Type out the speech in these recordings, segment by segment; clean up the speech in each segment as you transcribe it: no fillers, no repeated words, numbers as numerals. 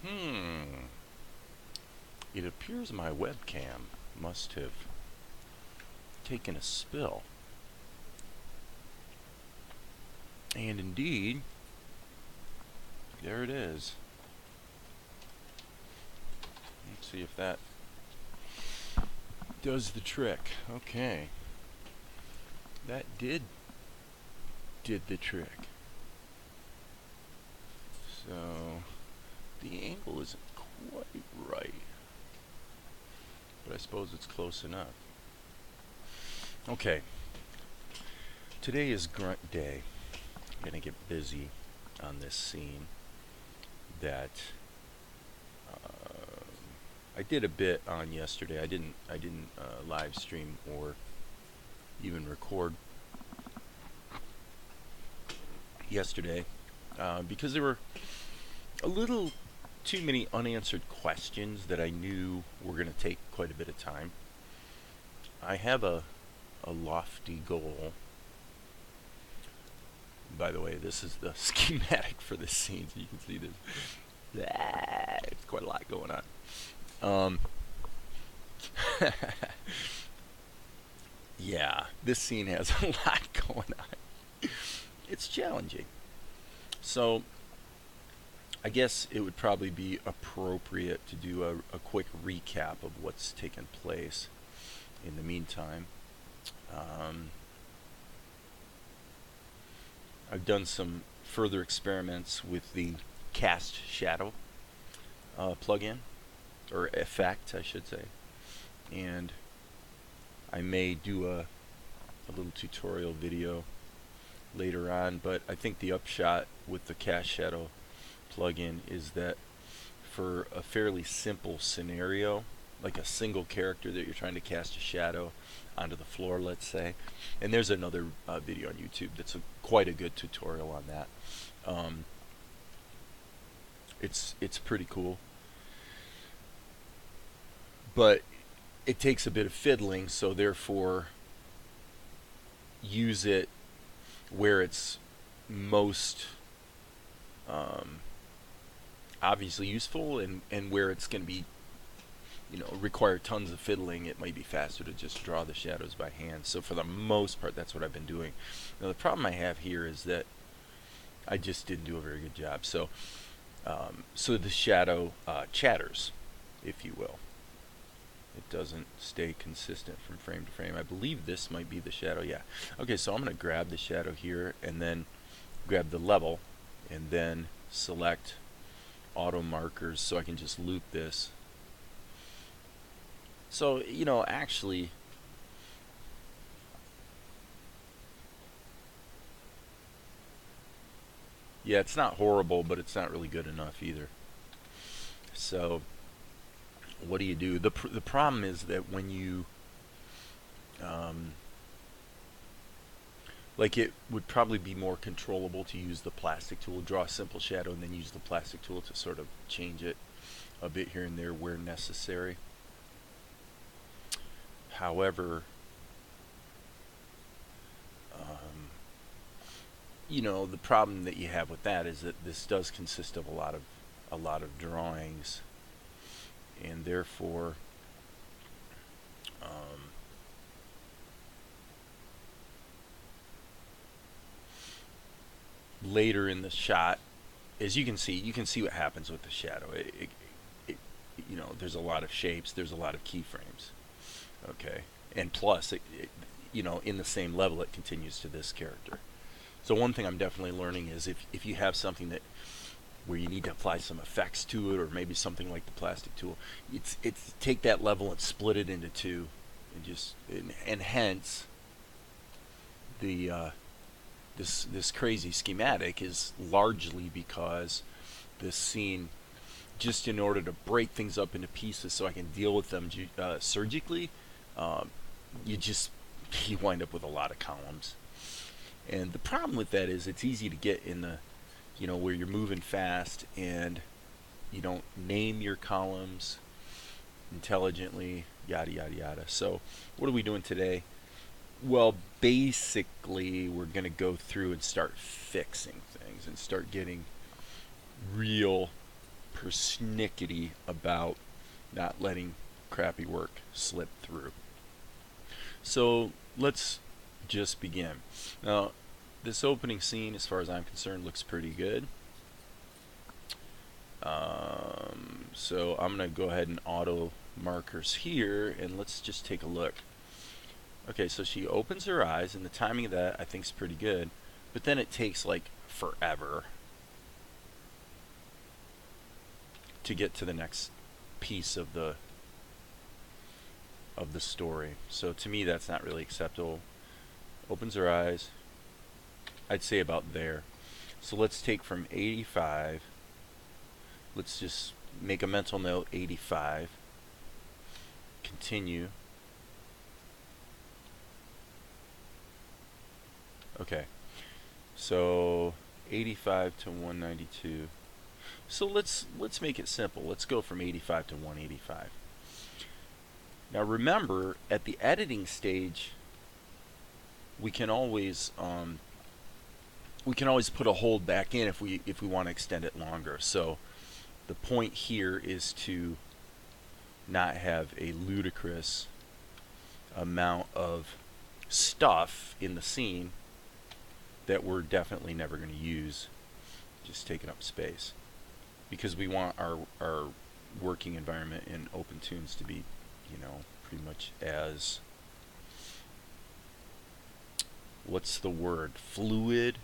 Hmm. It appears my webcam must have taken a spill. And indeed, there it is. Let's see if that does the trick. Okay. That did the trick. So the angle isn't quite right, but I suppose it's close enough. Okay. Today is grunt day. I'm gonna get busy on this scene that I did a bit on yesterday. I didn't live stream or even record yesterday because there were a little too many unanswered questions that I knew were going to take quite a bit of time. I have a lofty goal. By the way, this is the schematic for this scene, so you can see this. It's quite a lot going on. Yeah, this scene has a lot going on. It's challenging. So, I guess it would probably be appropriate to do a quick recap of what's taken place in the meantime. I've done some further experiments with the cast shadow plugin, or effect, I should say, and I may do a little tutorial video later on, but I think the upshot with the cast shadow plugin is that for a fairly simple scenario, like a single character that you're trying to cast a shadow onto the floor, let's say, and there's another video on YouTube that's quite a good tutorial on that. It's pretty cool, but it takes a bit of fiddling, so therefore use it where it's most obviously useful, and where it's going to be, require tons of fiddling, it might be faster to just draw the shadows by hand. So for the most part, that's what I've been doing. Now the problem I have here is that I just didn't do a very good job. So so the shadow chatters, if you will. It doesn't stay consistent from frame to frame. I believe this might be the shadow. Yeah. Okay, so I'm going to grab the shadow here and then grab the level and then select auto markers so I can just loop this. So, actually, yeah, it's not horrible, but it's not really good enough either. So, what do? The problem is that when you, like, it would probably be more controllable to use the plastic tool, draw a simple shadow, and then use the plastic tool to sort of change it a bit here and there where necessary. However, the problem that you have with that is that this does consist of a lot of drawings, and therefore later in the shot, as you can see what happens with the shadow. It there's a lot of shapes, there's a lot of keyframes. Okay, and plus, in the same level, it continues to this character. So one thing I'm definitely learning is if you have something that where you need to apply some effects to it, or maybe something like the plastic tool, it's take that level and split it into two, and hence the this crazy schematic is largely because this scene, just in order to break things up into pieces so I can deal with them surgically, you you wind up with a lot of columns. And the problem with that is it's easy to get in the, where you're moving fast and you don't name your columns intelligently, yada, yada, yada. So what are we doing today? Well, basically, we're going to go through and start fixing things and start getting real persnickety about not letting crappy work slip through. So let's just begin. Now, this opening scene, as far as I'm concerned, looks pretty good. So I'm going to go ahead and auto markers here, and let's just take a look. Okay, so she opens her eyes, and the timing of that I think is pretty good, but then it takes like forever to get to the next piece of the story. So to me, that's not really acceptable. Opens her eyes, I'd say about there. So let's take from 85. Let's just make a mental note, 85. Continue. Okay. So 85 to 192. So let's make it simple. Let's go from 85 to 185. Now remember, at the editing stage, we can always put a hold back in if we want to extend it longer. So the point here is to not have a ludicrous amount of stuff in the scene that we're definitely never going to use, just taking up space, because we want our working environment in OPENTOONZ to be, you know, pretty much as, what's the word, fluid.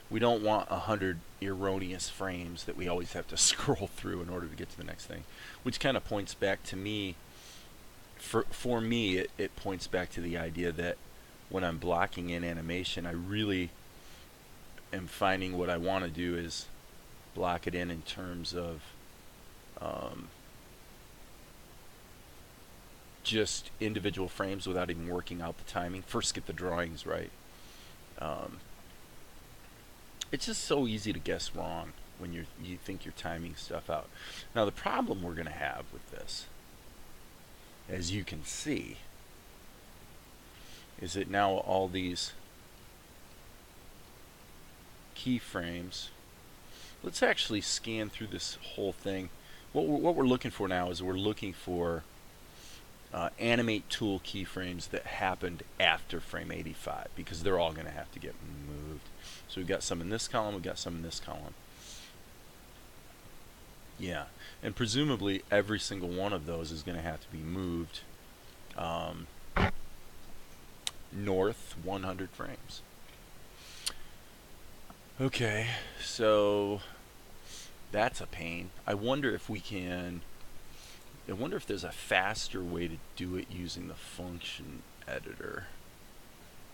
We don't want 100 erroneous frames that we always have to scroll through in order to get to the next thing, which kind of points back to me, for me, it points back to the idea that when I'm blocking in animation, I really am finding what I want to do is block it in terms of just individual frames without even working out the timing. First, get the drawings right. It's just so easy to guess wrong when you think you're timing stuff out. Now, the problem we're going to have with this, as you can see, is that now all these keyframes, let's actually scan through this whole thing. What we're looking for now is we're looking for animate tool keyframes that happened after frame 85, because they're all going to have to get moved. So we've got some in this column, we've got some in this column. Yeah, and presumably every single one of those is going to have to be moved north 100 frames. Okay, so that's a pain. I wonder if there's a faster way to do it using the function editor.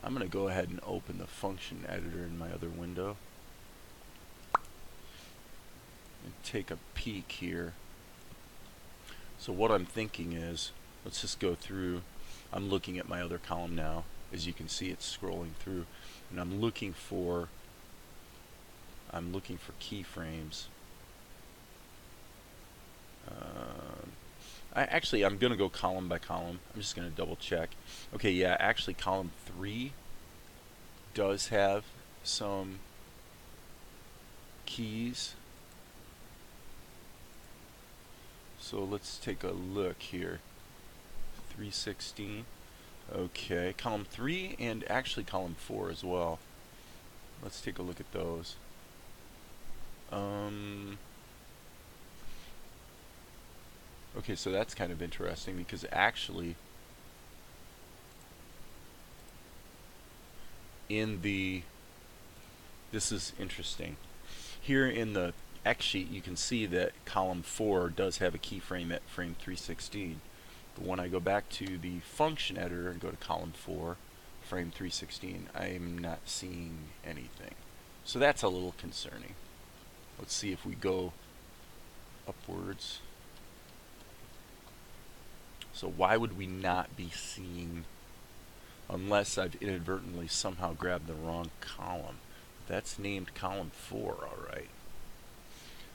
I'm going to go ahead and open the function editor in my other window and take a peek here. So what I'm thinking is, let's just go through. I'm looking at my other column now. As you can see, it's scrolling through, and I'm looking for keyframes. I'm going to go column by column. I'm just going to double check. Okay, yeah, actually column 3 does have some keys. So let's take a look here. 316. Okay, column 3 and actually column 4 as well. Let's take a look at those. Okay, so that's kind of interesting, because actually this is interesting. Here in the X sheet, you can see that column 4 does have a keyframe at frame 316. But when I go back to the function editor and go to column 4, frame 316, I'm not seeing anything. So that's a little concerning. Let's see if we go upwards. So why would we not be seeing, unless I've inadvertently somehow grabbed the wrong column? That's named column 4, alright.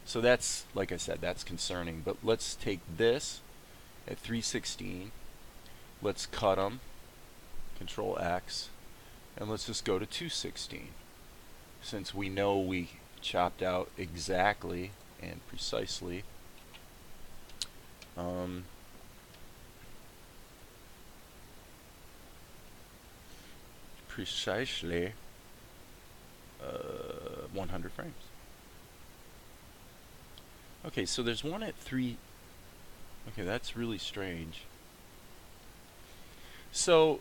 So that's, like I said, that's concerning. But let's take this at 316. Let's cut them, Control X, and let's just go to 216. Since we know we chopped out exactly and precisely. Precisely 100 frames. Okay, so there's one at 3. Okay, that's really strange. So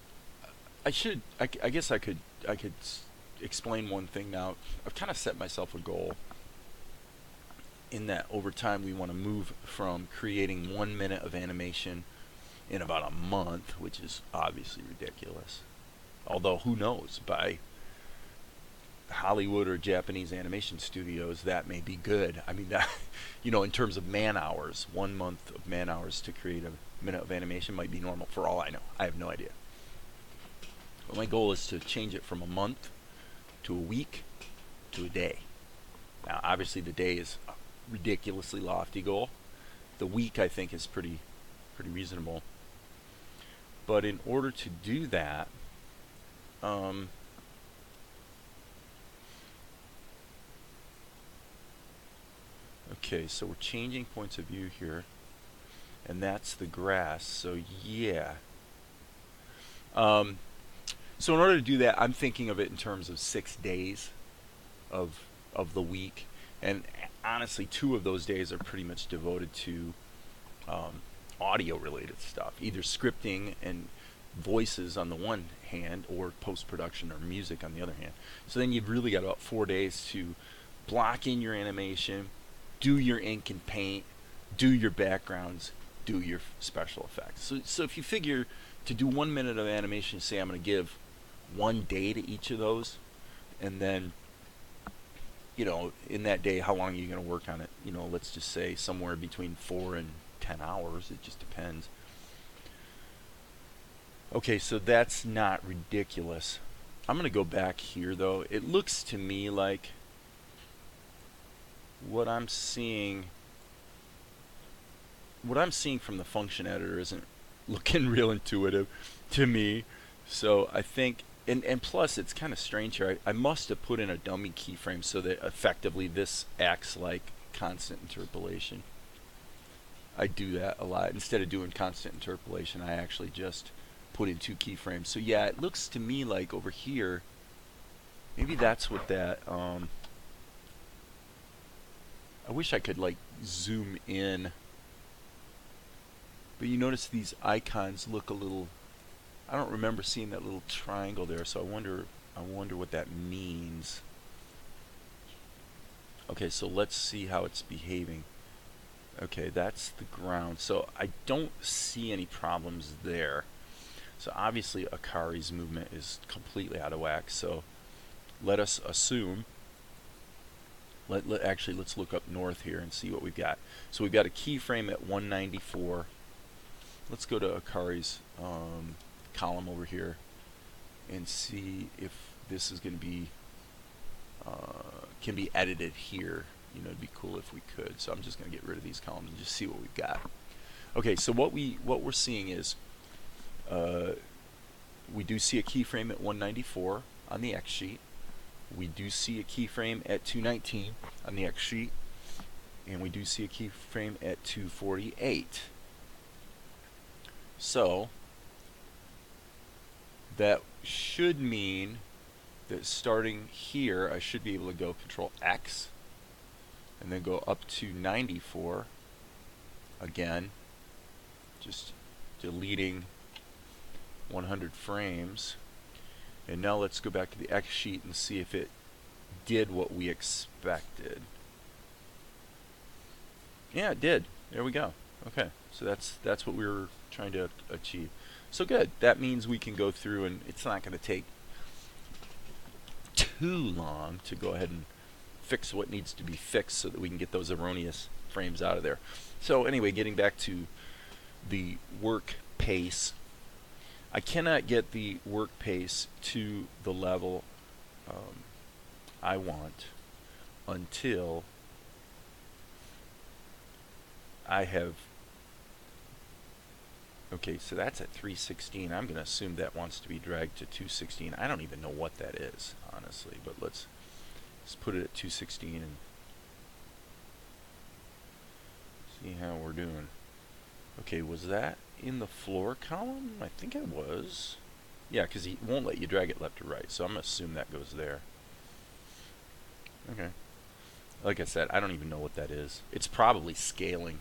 I guess I could explain one thing now. I've kind of set myself a goal in that over time we want to move from creating 1 minute of animation in about a month, which is obviously ridiculous. Although who knows, by Hollywood or Japanese animation studios, that may be good. I mean, that, in terms of man hours, 1 month of man hours to create a minute of animation might be normal for all I know. I have no idea. But my goal is to change it from a month to a week to a day. Now, obviously, the day is a ridiculously lofty goal. The week, I think, is pretty reasonable. But in order to do that, okay, so we're changing points of view here, and that's the grass. So yeah. So in order to do that, I'm thinking of it in terms of 6 days of the week, and honestly, 2 of those days are pretty much devoted to audio-related stuff, either scripting and voices on the one hand, or post-production or music on the other hand. So then you've really got about 4 days to block in your animation, do your ink and paint, do your backgrounds, do your special effects. So if you figure to do 1 minute of animation, say I'm going to give 1 day to each of those, and then in that day, how long are you going to work on it? Let's just say somewhere between 4 and 10 hours. It just depends. Okay, so that's not ridiculous. I'm going to go back here, though. It looks to me like what I'm seeing from the function editor isn't looking real intuitive to me. So I think, and plus it's kind of strange here. I must have put in a dummy keyframe so that effectively this acts like constant interpolation. I do that a lot. Instead of doing constant interpolation, I actually just put in 2 keyframes. So yeah, it looks to me like over here, maybe that's what that, I wish I could like zoom in, but you notice these icons look a little, I don't remember seeing that little triangle there, so I wonder what that means. Okay, so let's see how it's behaving. Okay, that's the ground, so I don't see any problems there. So obviously Akari's movement is completely out of whack, so let us assume, actually let's look up north here and see what we've got. So we've got a keyframe at 194. Let's go to Akari's column over here and see if this is going to be can be edited here. It'd be cool if we could. So I'm just going to get rid of these columns and just see what we've got. Okay, so what we're seeing is we do see a keyframe at 194 on the X sheet. We do see a keyframe at 219 on the X sheet, and we do see a keyframe at 248. So that should mean that starting here, I should be able to go Control X and then go up to 94 again, just deleting 100 frames. And now let's go back to the X sheet and see if it did what we expected. Yeah, it did. There we go. Okay, so that's what we were trying to achieve. So good. That means we can go through, and it's not going to take too long to go ahead and fix what needs to be fixed so that we can get those erroneous frames out of there. So anyway, getting back to the work pace, I cannot get the work pace to the level I want until I have, okay, so that's at 316. I'm going to assume that wants to be dragged to 216. I don't even know what that is, honestly, but let's put it at 216. And see how we're doing. Okay, was that in the floor column? I think it was. Yeah, because he won't let you drag it left or right, so I'm going to assume that goes there. Okay. Like I said, I don't even know what that is. It's probably scaling.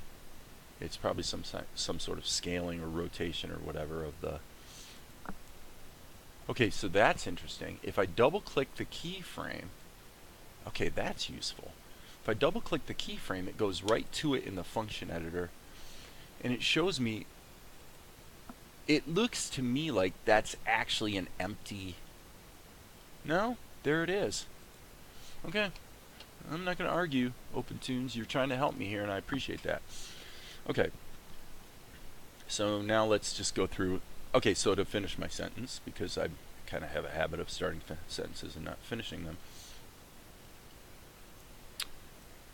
It's probably some sort of scaling or rotation or whatever of the... Okay, so that's interesting. If I double-click the keyframe, okay, that's useful. If I double-click the keyframe, it goes right to it in the function editor, and it shows me... It looks to me like that's actually an empty... No, there it is. Okay, I'm not going to argue. OPENTOONZ, you're trying to help me here, and I appreciate that. Okay, so now let's just go through... Okay, so to finish my sentence, because I kind of have a habit of starting sentences and not finishing them,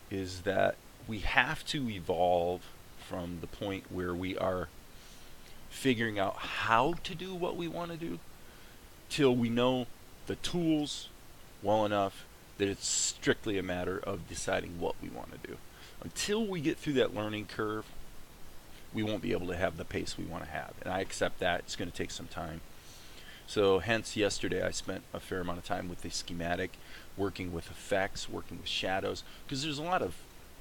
is that we have to evolve from the point where we are figuring out how to do what we want to do till we know the tools well enough that it's strictly a matter of deciding what we want to do. Until we get through that learning curve, we won't be able to have the pace we want to have. And I accept that. It's going to take some time. So hence yesterday I spent a fair amount of time with the schematic, working with effects, working with shadows, because there's a lot of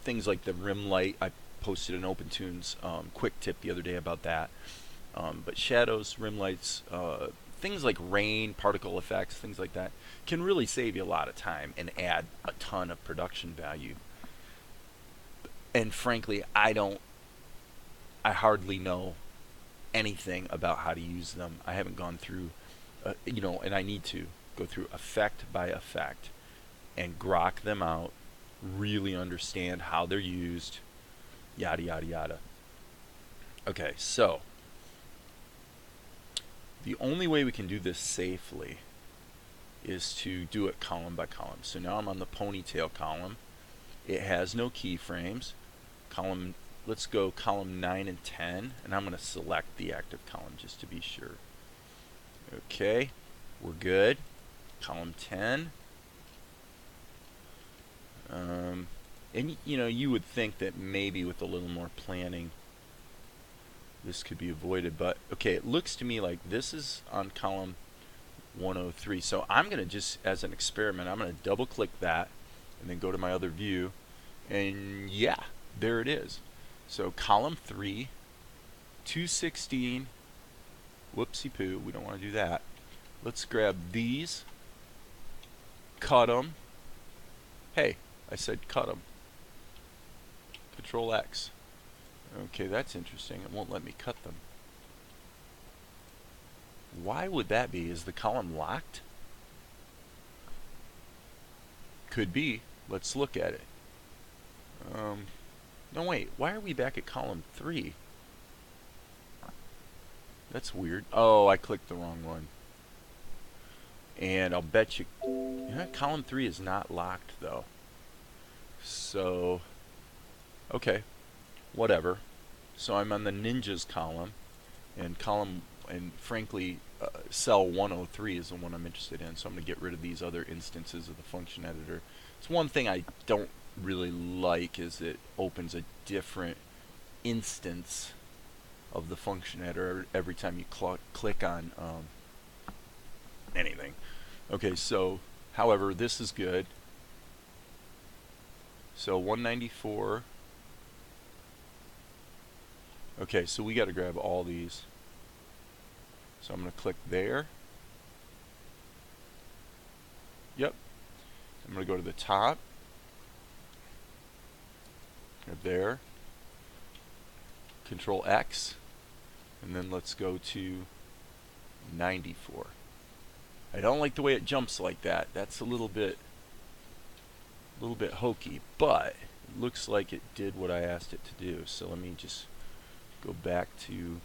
things like the rim light. I posted an OPENTOONZ quick tip the other day about that. But shadows, rim lights, things like rain, particle effects, things like that can really save you a lot of time and add a ton of production value. And frankly, I hardly know anything about how to use them. I haven't gone through, and I need to go through effect by effect and grok them out, really understand how they're used, yada, yada, yada. Okay, so the only way we can do this safely is to do it column by column. So now I'm on the ponytail column. It has no keyframes. Let's go column 9 and 10, and I'm going to select the active column just to be sure. Okay, we're good. Column 10. And you would think that maybe with a little more planning this could be avoided, but okay, it looks to me like this is on column 103. So I'm going to just, as an experiment, I'm going to double click that and then go to my other view, and yeah, there it is. So column 3, 216, whoopsie poo, we don't want to do that. Let's grab these, cut them. Hey, I said cut them. Control X. Okay, that's interesting. It won't let me cut them. Why would that be? Is the column locked? Could be. Let's look at it. No, wait. Why are we back at column 3? That's weird. Oh, I clicked the wrong one. And I'll bet you... column 3 is not locked, though. So... Okay. Whatever. So I'm on the ninjas column. And frankly, cell 103 is the one I'm interested in. So I'm going to get rid of these other instances of the function editor. It's one thing I don't really like is it opens a different instance of the function editor every time you click on anything. Okay, so however, this is good. So 194. Okay, so we got to grab all these. So I'm going to click there. Yep. I'm going to go to the top. Grab there. Control X. And then let's go to 94. I don't like the way it jumps like that. That's a little bit hokey, but it looks like it did what I asked it to do. So let me just go back to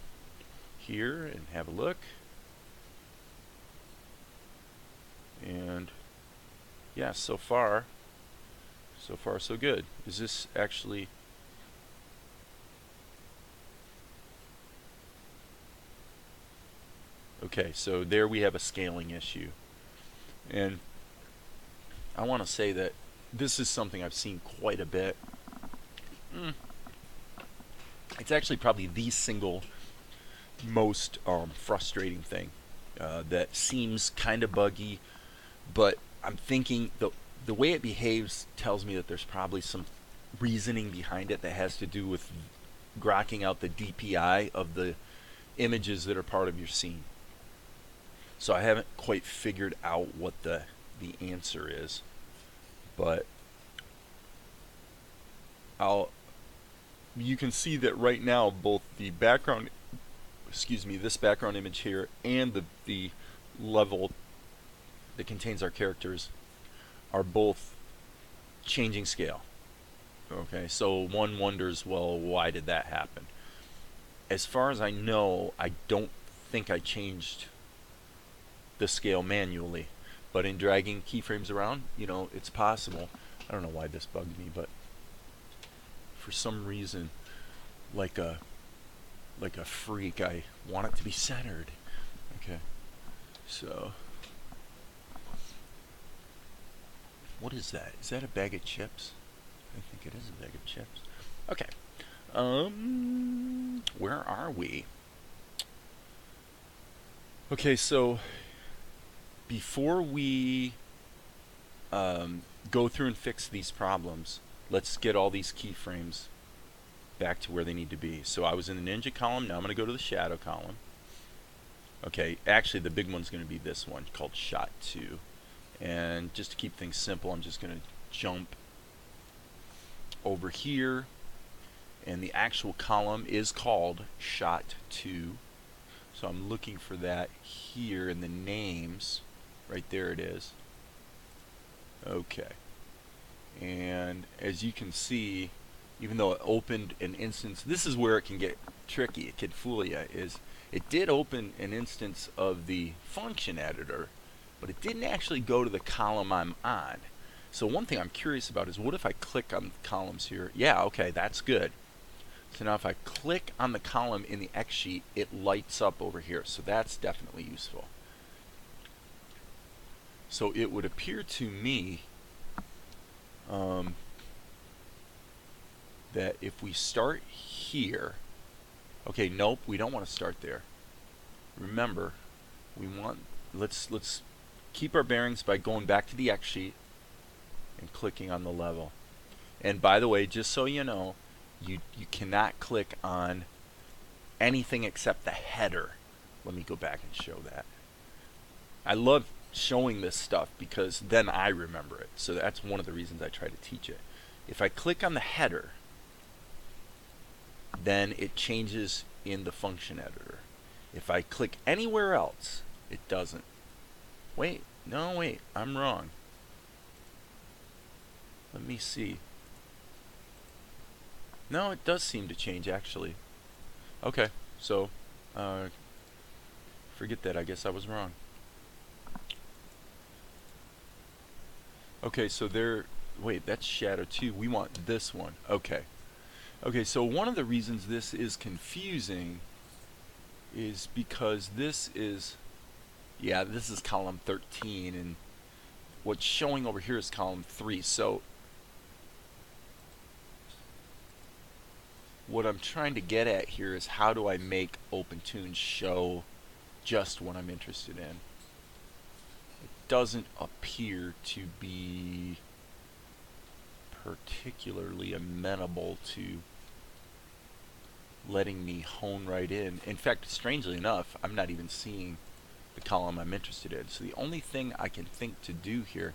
here and have a look. And yeah, so far so good. Is this actually... Okay, so there we have a scaling issue. And I want to say that this is something I've seen quite a bit. It's actually probably the single most frustrating thing that seems kind of buggy, but I'm thinking the way it behaves tells me that there's probably some reasoning behind it that has to do with grokking out the DPI of the images that are part of your scene. So I haven't quite figured out what the answer is, but you can see that right now both the background, this background image here, and the level that contains our characters are both changing scale. Okay, so one wonders, well, why did that happen? As far as I know, I don't think I changed the scale manually, but in dragging keyframes around, it's possible. I don't know why this bugged me, but for some reason, like a freak, I want it to be centered. Okay, so what is that? Is that a bag of chips? I think it is a bag of chips. Okay. Where are we? Okay, so before we go through and fix these problems, let's get all these keyframes back to where they need to be. So I was in the ninja column, now I'm going to go to the shadow column. Okay, actually the big one's going to be this one called shot 2. And just to keep things simple, I'm just going to jump over here, and the actual column is called shot 2. So I'm looking for that here in the names. Right there it is. Okay. And as you can see, even though it opened an instance, this is where it can get tricky, it can fool you, is it did open an instance of the function editor, but it didn't actually go to the column I'm on. So one thing I'm curious about is, what if I click on the columns here? Yeah, okay, that's good. So now if I click on the column in the X sheet, it lights up over here. So that's definitely useful. So it would appear to me that if we start here, okay, nope, we don't want to start there. Remember, let's keep our bearings by going back to the X sheet and clicking on the level. And by the way, just so you know, you cannot click on anything except the header. Let me go back and show that. I love showing this stuff because then I remember it. So that's one of the reasons I try to teach it. If I click on the header, then it changes in the function editor. If I click anywhere else, it doesn't. Wait, I'm wrong. Let me see. No, it does seem to change actually. Okay, so forget that, I guess I was wrong. Okay, so wait, that's shadow 2. We want this one. Okay. Okay, so one of the reasons this is confusing is because this is column 13, and what's showing over here is column 3. So what I'm trying to get at here is, how do I make OPENTOONZ show just what I'm interested in? It doesn't appear to be particularly amenable to letting me hone right in. In fact, strangely enough, I'm not even seeing the column I'm interested in. So the only thing I can think to do here,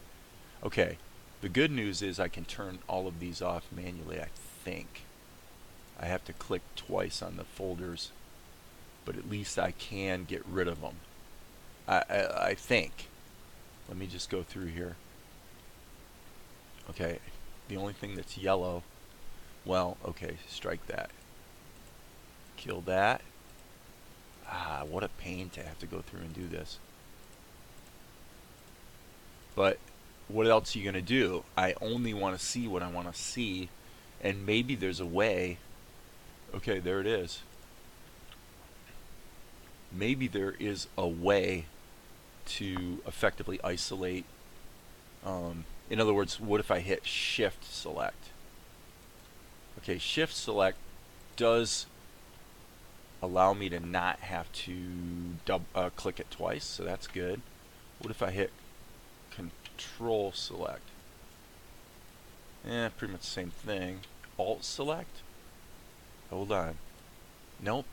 okay, the good news is I can turn all of these off manually, I think. I have to click twice on the folders, but at least I can get rid of them. I think. Let me just go through here. Okay, the only thing that's yellow, well, okay, strike that. Kill that. Ah, what a pain to have to go through and do this. But what else are you going to do? I only want to see what I want to see, and maybe there's a way. Okay, there it is. Maybe there is a way to effectively isolate. In other words, what if I hit Shift Select? Okay, Shift Select does allow me to not have to click it twice, so that's good. What if I hit Control Select? Pretty much the same thing. Alt Select? Hold on. Nope.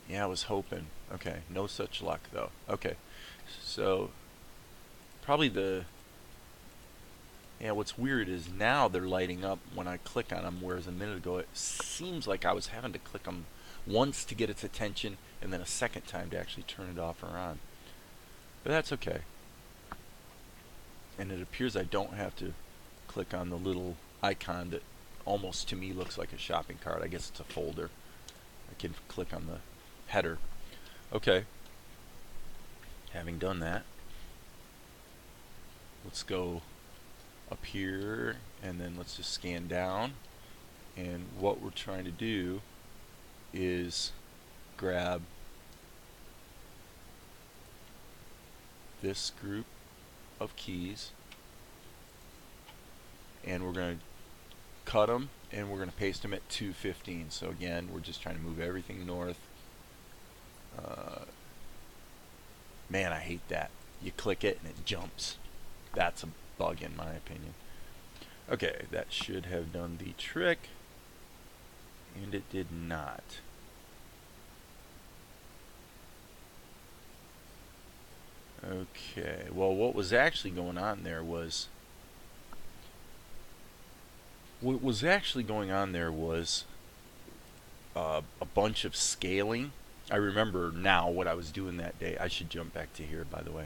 Yeah, I was hoping. Okay, no such luck though. Okay, so probably what's weird is now they're lighting up when I click on them, whereas a minute ago it seems like I was having to click them once to get its attention and then a second time to actually turn it off or on. But that's okay. And it appears I don't have to click on the little icon that almost to me looks like a shopping cart. I guess it's a folder. I can click on the header. Okay. Having done that, let's go up here and then let's just scan down, and what we're trying to do is grab this group of keys and we're going to cut them and we're going to paste them at 215. So again, we're just trying to move everything north. Man, I hate that. You click it and it jumps. That's a bug in my opinion. Okay, that should have done the trick, and it did not. Okay, well, what was actually going on there was a bunch of scaling. I remember now what I was doing that day. I should jump back to here, by the way.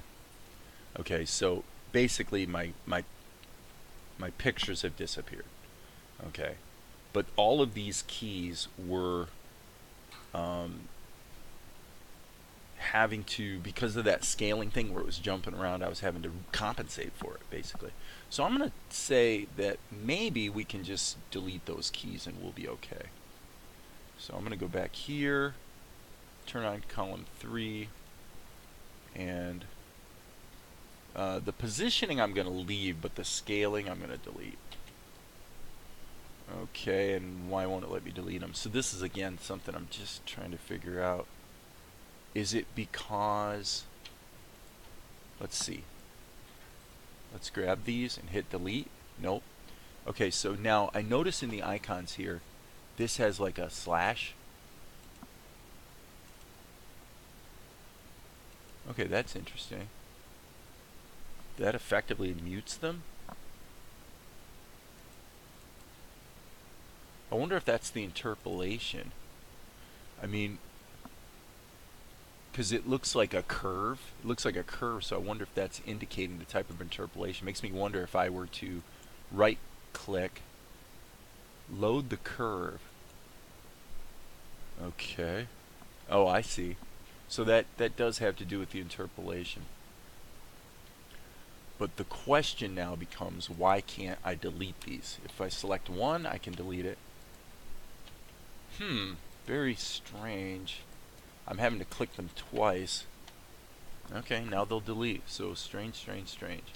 Okay, so basically my pictures have disappeared. Okay, but all of these keys were having to, because of that scaling thing where it was jumping around, I was having to compensate for it basically. So I'm going to say that maybe we can just delete those keys and we'll be okay. So I'm going to go back here, turn on column 3, and the positioning I'm going to leave, but the scaling I'm going to delete. Okay, and why won't it let me delete them? So this is again something I'm just trying to figure out. Is it because, let's see, let's grab these and hit delete. Nope. Okay, so now I notice in the icons here this has like a slash. Okay, that's interesting. That effectively mutes them. I wonder if that's the interpolation. I mean, because it looks like a curve. It looks like a curve, so I wonder if that's indicating the type of interpolation. Makes me wonder if I were to right click, load the curve. Okay. Oh, I see. So that does have to do with the interpolation. But the question now becomes, why can't I delete these? If I select one, I can delete it. Very strange. I'm having to click them twice. Okay, now they'll delete. So strange, strange, strange.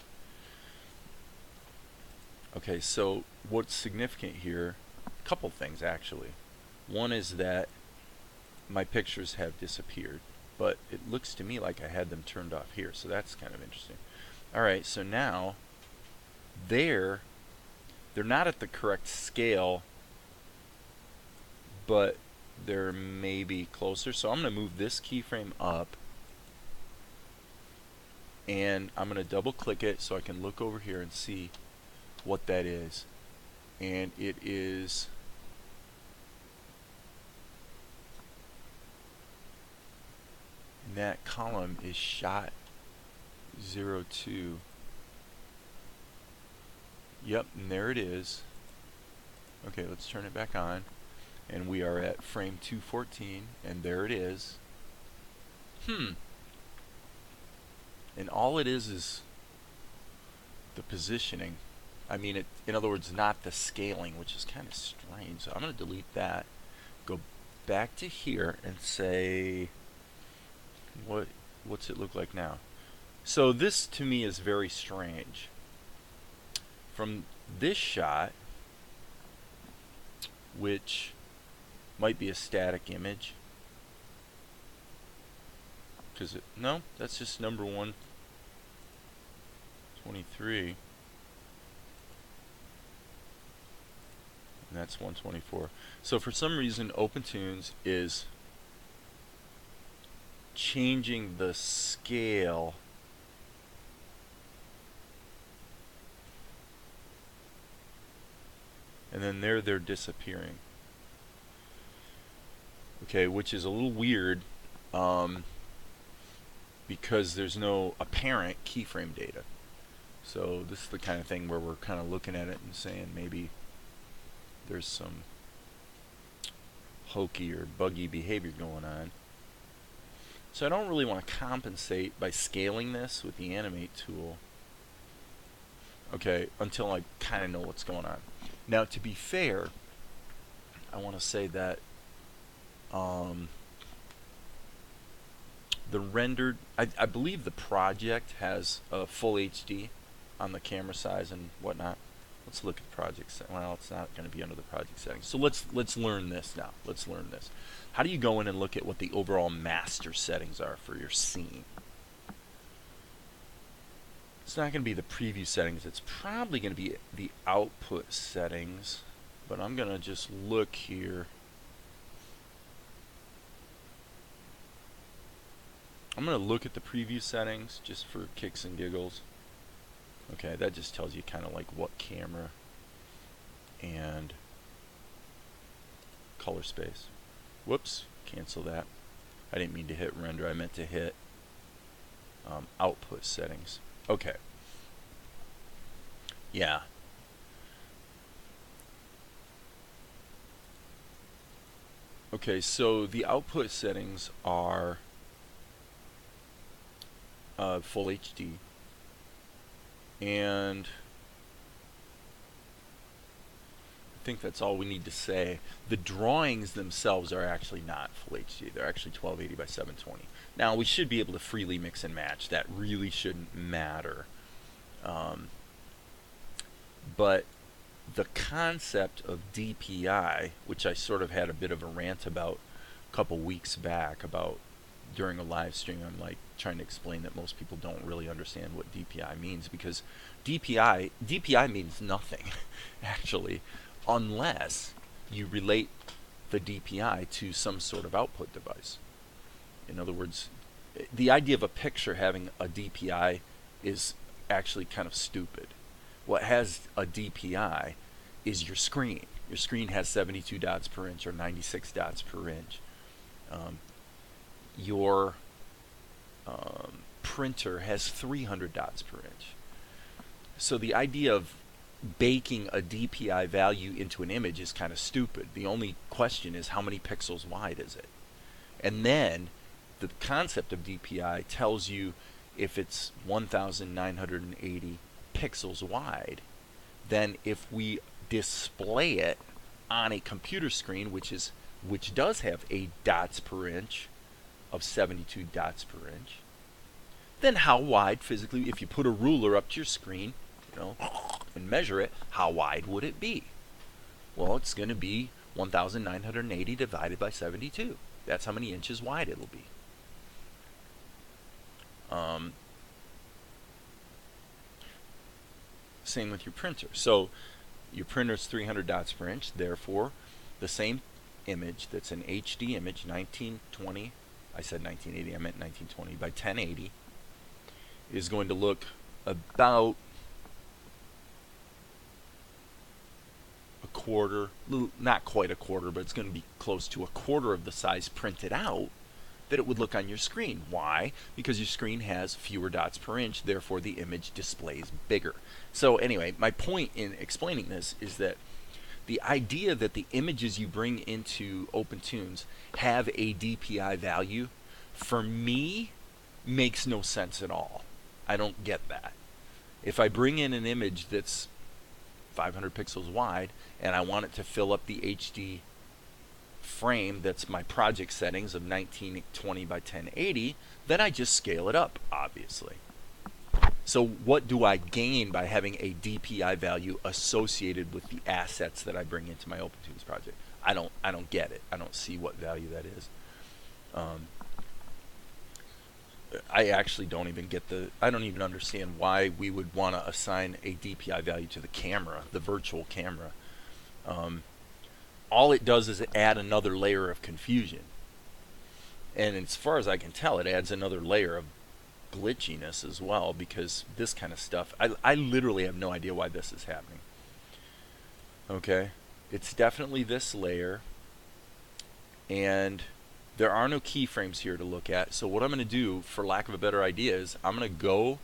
Okay, so what's significant here, a couple things actually. One is that my pictures have disappeared, but it looks to me like I had them turned off here, so that's kind of interesting. Alright, so now they're not at the correct scale, but they're maybe closer. So I'm going to move this keyframe up, and I'm going to double click it so I can look over here and see what that is. And it is in that column is shot 02. Yep, and there it is. Okay, let's turn it back on, and we are at frame 214, and there it is. And all it is the positioning. I mean, it, in other words, not the scaling, which is kind of strange. So I'm going to delete that, go back to here and say, what's it look like now? So this to me is very strange. From this shot, which might be a static image, Because no, that's just number 123, and that's 124. So for some reason, OPENTOONZ is changing the scale and then they're disappearing. Okay, which is a little weird because there's no apparent keyframe data. So this is the kind of thing where we're kind of looking at it and saying maybe there's some hokey or buggy behavior going on. So I don't really want to compensate by scaling this with the animate tool, okay, until I kind of know what's going on. Now, to be fair, I want to say that the rendered, I believe the project has a full HD on the camera size and whatnot. Let's look at the project. Well, it's not going to be under the project settings. So let's learn this now. Let's learn this. How do you go in and look at what the overall master settings are for your scene? It's not going to be the preview settings. It's probably going to be the output settings. But I'm going to just look here. I'm going to look at the preview settings just for kicks and giggles. Okay, that just tells you kind of like what camera and color space. Whoops, cancel that. I didn't mean to hit render. I meant to hit output settings. Okay. Yeah. Okay, so the output settings are full HD. And I think that's all we need to say. The drawings themselves are actually not full HD. They're actually 1280 by 720. Now, we should be able to freely mix and match. That really shouldn't matter. But the concept of DPI, which I sort of had a bit of a rant about a couple weeks back about during a live stream, I'm like trying to explain that most people don't really understand what DPI means, because DPI means nothing actually, unless you relate the DPI to some sort of output device. In other words, the idea of a picture having a DPI is actually kind of stupid. What has a DPI is your screen. Your screen has 72 dots per inch or 96 dots per inch. Your printer has 300 dots per inch. So the idea of baking a DPI value into an image is kind of stupid. The only question is how many pixels wide is it? And then the concept of DPI tells you if it's 1980 pixels wide, then if we display it on a computer screen, which does have a dots per inch of 72 dots per inch, then how wide physically, if you put a ruler up to your screen, and measure it, how wide would it be? Well, it's going to be 1980 divided by 72. That's how many inches wide it'll be. Same with your printer. So your printer's 300 dots per inch, therefore the same image that's an HD image, 1920, I said 1980, I meant 1920 by 1080, is going to look about a quarter, not quite a quarter, but it's going to be close to a quarter of the size printed out that it would look on your screen. Why? Because your screen has fewer dots per inch, therefore the image displays bigger. So anyway, my point in explaining this is that the idea that the images you bring into OPENTOONZ have a DPI value, for me, makes no sense at all. I don't get that. If I bring in an image that's 500 pixels wide and I want it to fill up the HD frame that's my project settings of 1920 by 1080, then I just scale it up, obviously. So what do I gain by having a DPI value associated with the assets that I bring into my OPENTOONZ project? I don't get it. I don't see what value that is. I actually don't even get I don't even understand why we would want to assign a DPI value to the camera, the virtual camera. Um, all it does is add another layer of confusion. And as far as I can tell, it adds another layer of glitchiness as well, because this kind of stuff, I literally have no idea why this is happening. Okay? It's definitely this layer, and there are no keyframes here to look at. So what I'm going to do, for lack of a better idea, is I'm going to go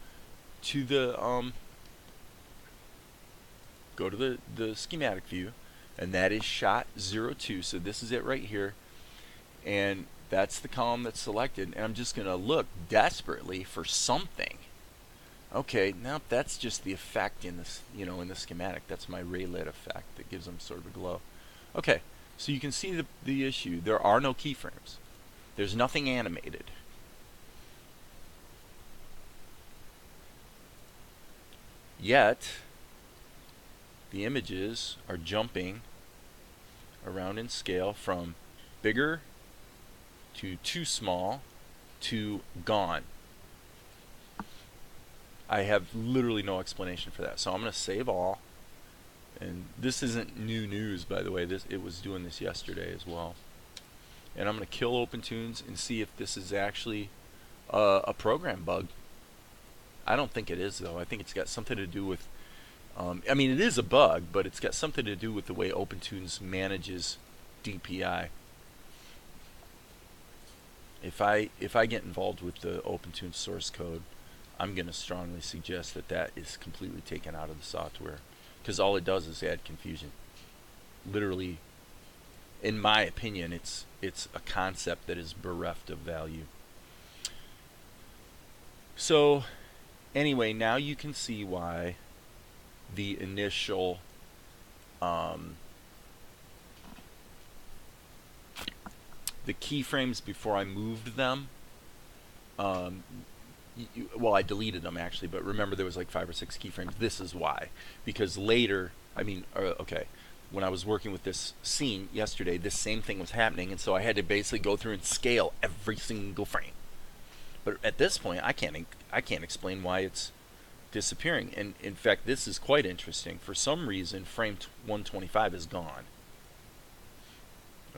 to the schematic view, and that is shot 02. So this is it right here, and that's the column that's selected. And I'm just going to look desperately for something. Okay, now that's just the effect in this, in the schematic. That's my ray lit effect that gives them sort of a glow. Okay, so you can see the issue. There are no keyframes. There's nothing animated. Yet, the images are jumping around in scale from bigger to too small to gone. I have literally no explanation for that. So I'm going to save all. And this isn't new news, by the way. It was doing this yesterday as well. And I'm going to kill OpenToonz and see if this is actually a program bug. I don't think it is, though. I think it's got something to do with... I mean, it is a bug, but it's got something to do with the way OpenToonz manages DPI. If I get involved with the OpenToonz source code, I'm going to strongly suggest that is completely taken out of the software, because all it does is add confusion. Literally, in my opinion, it's a concept that is bereft of value. So anyway, now you can see why the initial the keyframes before I moved them, well, I deleted them actually, but remember there was like 5 or 6 keyframes. This is why. Because later, okay, when I was working with this scene yesterday, this same thing was happening, and so I had to basically go through and scale every single frame. But at this point, I can't explain why it's disappearing. And in fact, this is quite interesting. For some reason, frame 125 is gone.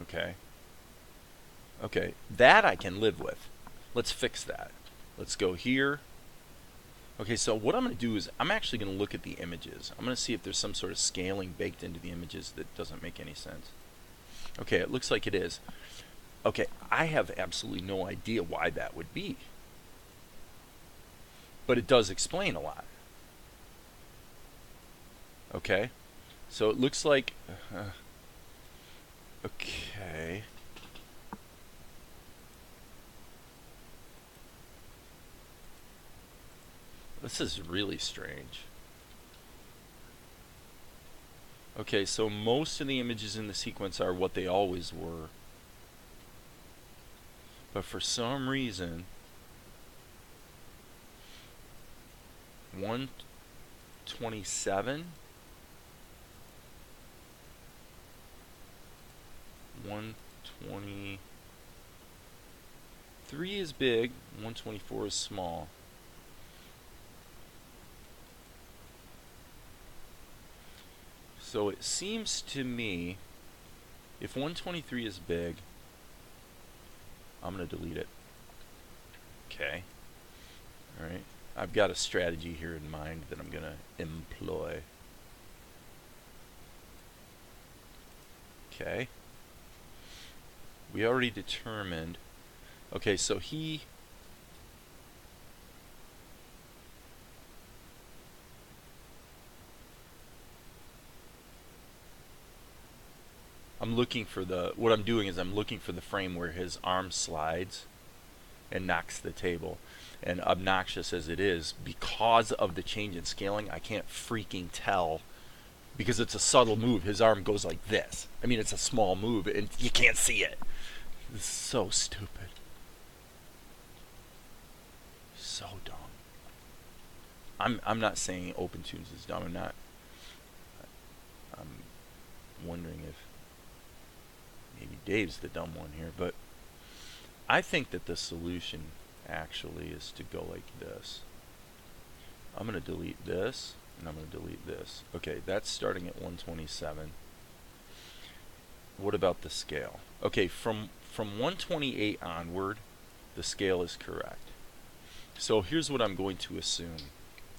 Okay. Okay, that I can live with. Let's fix that. Let's go here. Okay, so what I'm going to do is I'm actually going to look at the images. I'm going to see if there's some sort of scaling baked into the images that doesn't make any sense. Okay, it looks like it is. Okay, I have absolutely no idea why that would be. But it does explain a lot. Okay, so it looks like... okay... This is really strange. Okay, so most of the images in the sequence are what they always were. But for some reason, 127, 123 is big, 124 is small. So it seems to me, if 123 is big, I'm going to delete it. Okay. Alright. I've got a strategy here in mind that I'm going to employ. Okay. We already determined. Okay, so I'm looking for what I'm doing is I'm looking for the frame where his arm slides and knocks the table. And obnoxious as it is, because of the change in scaling, I can't freaking tell, because it's a subtle move. His arm goes like this. I mean, it's a small move and you can't see it. It's so stupid. So dumb. I'm not saying OpenToonz is dumb. I'm wondering if maybe Dave's the dumb one here, but I think that the solution actually is to go like this. I'm going to delete this, and I'm going to delete this. Okay, that's starting at 127. What about the scale? Okay, from 128 onward, the scale is correct. So here's what I'm going to assume.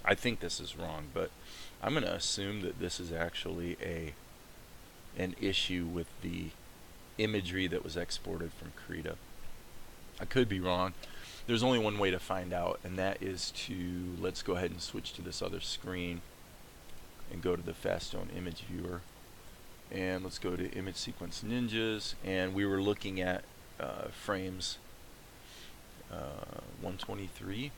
I think this is wrong, but I'm going to assume that this is actually an issue with the imagery that was exported from Krita. I could be wrong. There's only one way to find out, and that is to, let's go ahead and switch to this other screen and go to the Fastone image viewer. And let's go to image sequence ninjas, and we were looking at frames 123.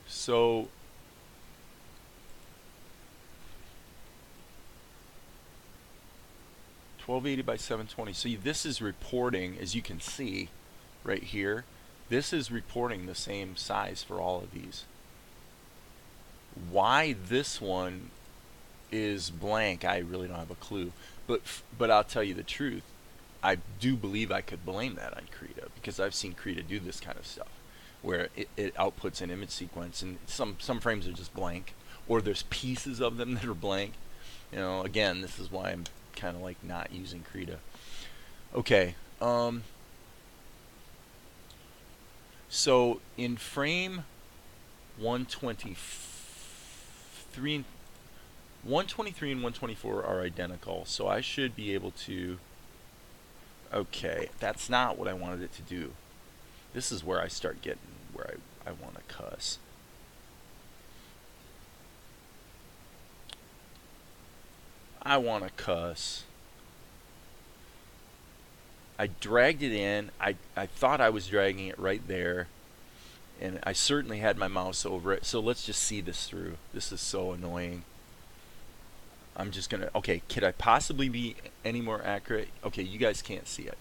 So $1280 by $720. So this is reporting, as you can see right here, this is reporting the same size for all of these. Why this one is blank, I really don't have a clue. But I'll tell you the truth. I do believe I could blame that on Krita, because I've seen Krita do this kind of stuff, where it outputs an image sequence, and some frames are just blank, or there's pieces of them that are blank. You know, again, this is why I'm kind of like not using Krita. Okay. So in frame 123 and 124 are identical, so I should be able to. Okay, that's not what I wanted it to do. This is where I start getting where I want to cuss. I want to cuss. I dragged it in. I thought I was dragging it right there, and I certainly had my mouse over it. So let's just see this through. This is so annoying. I'm just gonna, okay, could I possibly be any more accurate? Okay, you guys can't see it.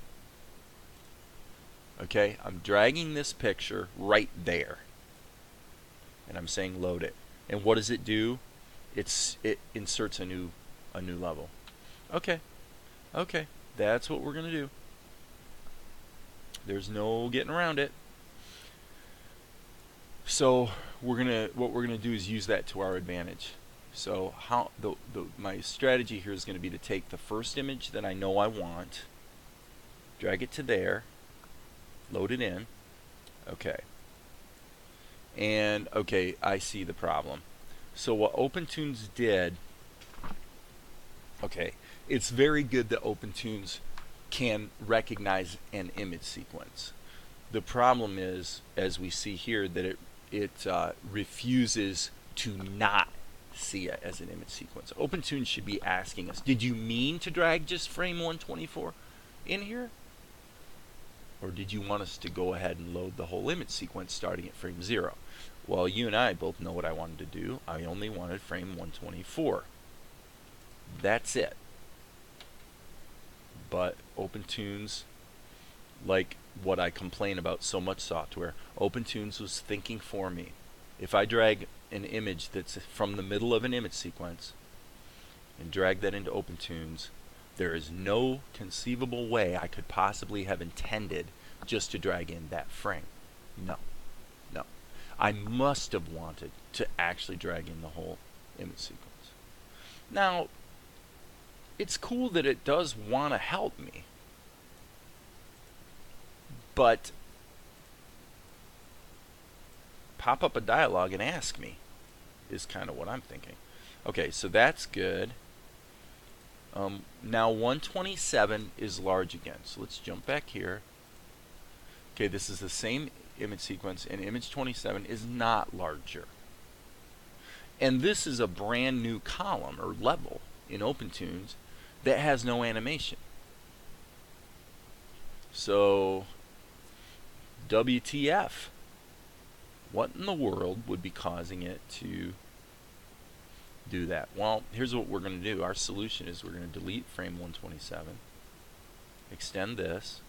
Okay, I'm dragging this picture right there, and I'm saying load it. And what does it do? It inserts a new level. Okay, that's what we're gonna do. There's no getting around it. So what we're gonna do is use that to our advantage. So my strategy here is going to be to take the first image that I know I want, drag it to there, load it in. Okay. And okay, I see the problem. So what OPENTOONZ did, okay, it's very good that OPENTOONZ can recognize an image sequence. The problem is, as we see here, that it refuses to not see it as an image sequence. OPENTOONZ should be asking us, did you mean to drag just frame 124 in here? Or did you want us to go ahead and load the whole image sequence starting at frame 0? Well, you and I both know what I wanted to do. I only wanted frame 124. That's it. But OPENTOONZ, like what I complain about so much software, OPENTOONZ was thinking for me. If I drag an image that's from the middle of an image sequence and drag that into OPENTOONZ, there is no conceivable way I could possibly have intended just to drag in that frame. No. I must have wanted to actually drag in the whole image sequence. Now, it's cool that it does want to help me, but pop up a dialogue and ask me is kind of what I'm thinking. Okay, so that's good. Now 127 is large again, so let's jump back here. Okay, this is the same image sequence, and image 27 is not larger. And this is a brand new column or level in OPENTOONZ that has no animation. So WTF? What in the world would be causing it to do that? Well, here's what we're going to do. Our solution is we're going to delete frame 127, extend this,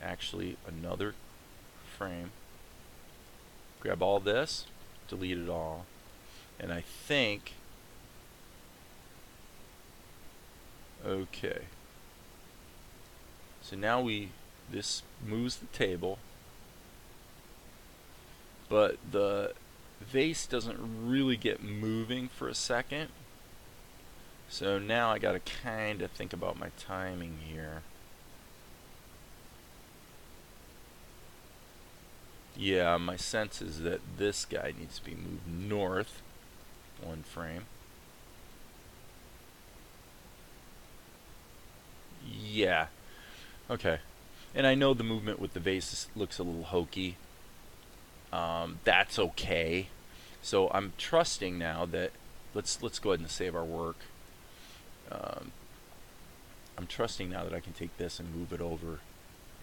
actually another frame, grab all this, delete it all, and I think Okay. So now this moves the table, but the vase doesn't really get moving for a second. So now I gotta kind of think about my timing here. Yeah, my sense is that this guy needs to be moved north 1 frame. Yeah. Okay. And I know the movement with the vase looks a little hokey. That's okay. So I'm trusting now that let's go ahead and save our work. I'm trusting now that I can take this and move it over,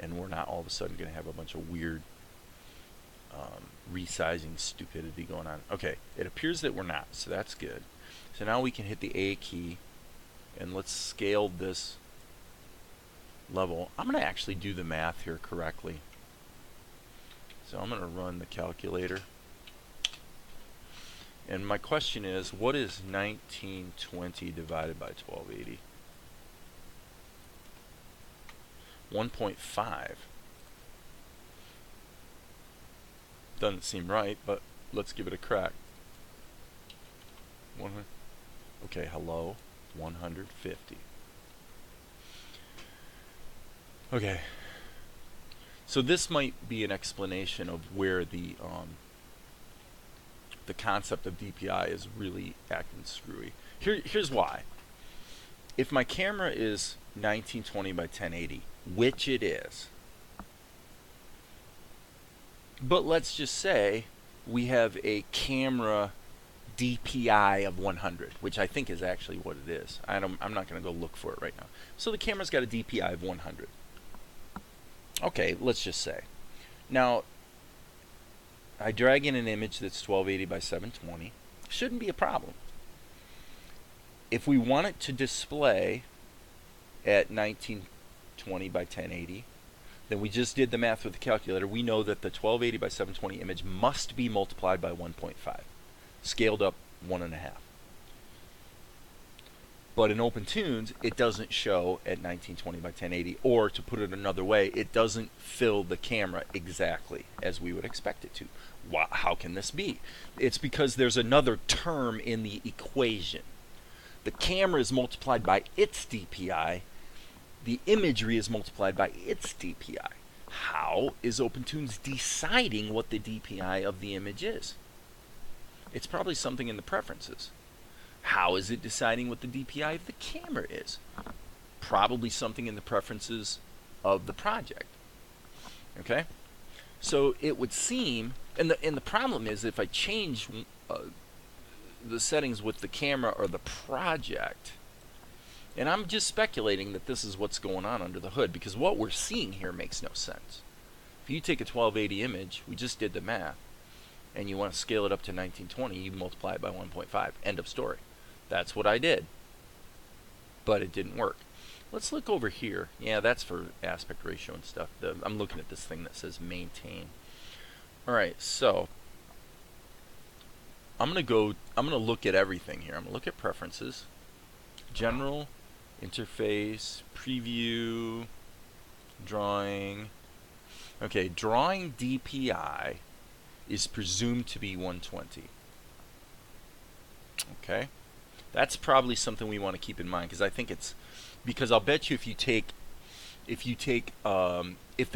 and we're not all of a sudden going to have a bunch of weird resizing stupidity going on. Okay, it appears that we're not, so that's good. So now we can hit the A key, and let's scale this level. I'm going to actually do the math here correctly. So I'm going to run the calculator. And my question is, what is 1920 divided by 1280? 1.5. Doesn't seem right, but let's give it a crack. Okay, hello, 150. Okay. So this might be an explanation of where the concept of DPI is really acting screwy. Here's why. If my camera is 1920 by 1080, which it is, but let's just say we have a camera DPI of 100, which I think is actually what it is. I'm not going to go look for it right now. So the camera's got a DPI of 100. Okay, let's just say. Now, I drag in an image that's 1280 by 720. Shouldn't be a problem. If we want it to display at 1920 by 1080, then we just did the math with the calculator. We know that the 1280 by 720 image must be multiplied by 1.5, scaled up 1.5. But in OPENTOONZ, it doesn't show at 1920 by 1080, or to put it another way, it doesn't fill the camera exactly as we would expect it to. How can this be? It's because there's another term in the equation. The camera is multiplied by its DPI. The imagery is multiplied by its DPI. How is OPENTOONZ deciding what the DPI of the image is? It's probably something in the preferences. How is it deciding what the DPI of the camera is? Probably something in the preferences of the project. Okay? So it would seem, and the problem is if I change the settings with the camera or the project, and I'm just speculating that this is what's going on under the hood, because what we're seeing here makes no sense. If you take a 1280 image, we just did the math, and you want to scale it up to 1920, you multiply it by 1.5. End of story. That's what I did. But it didn't work. Let's look over here. Yeah, that's for aspect ratio and stuff. I'm looking at this thing that says maintain. Alright, so I'm gonna look at everything here. I'm gonna look at preferences, general, interface, preview, drawing. Okay, drawing DPI is presumed to be 120. Okay, that's probably something we want to keep in mind, because I think it's, because I'll bet you if the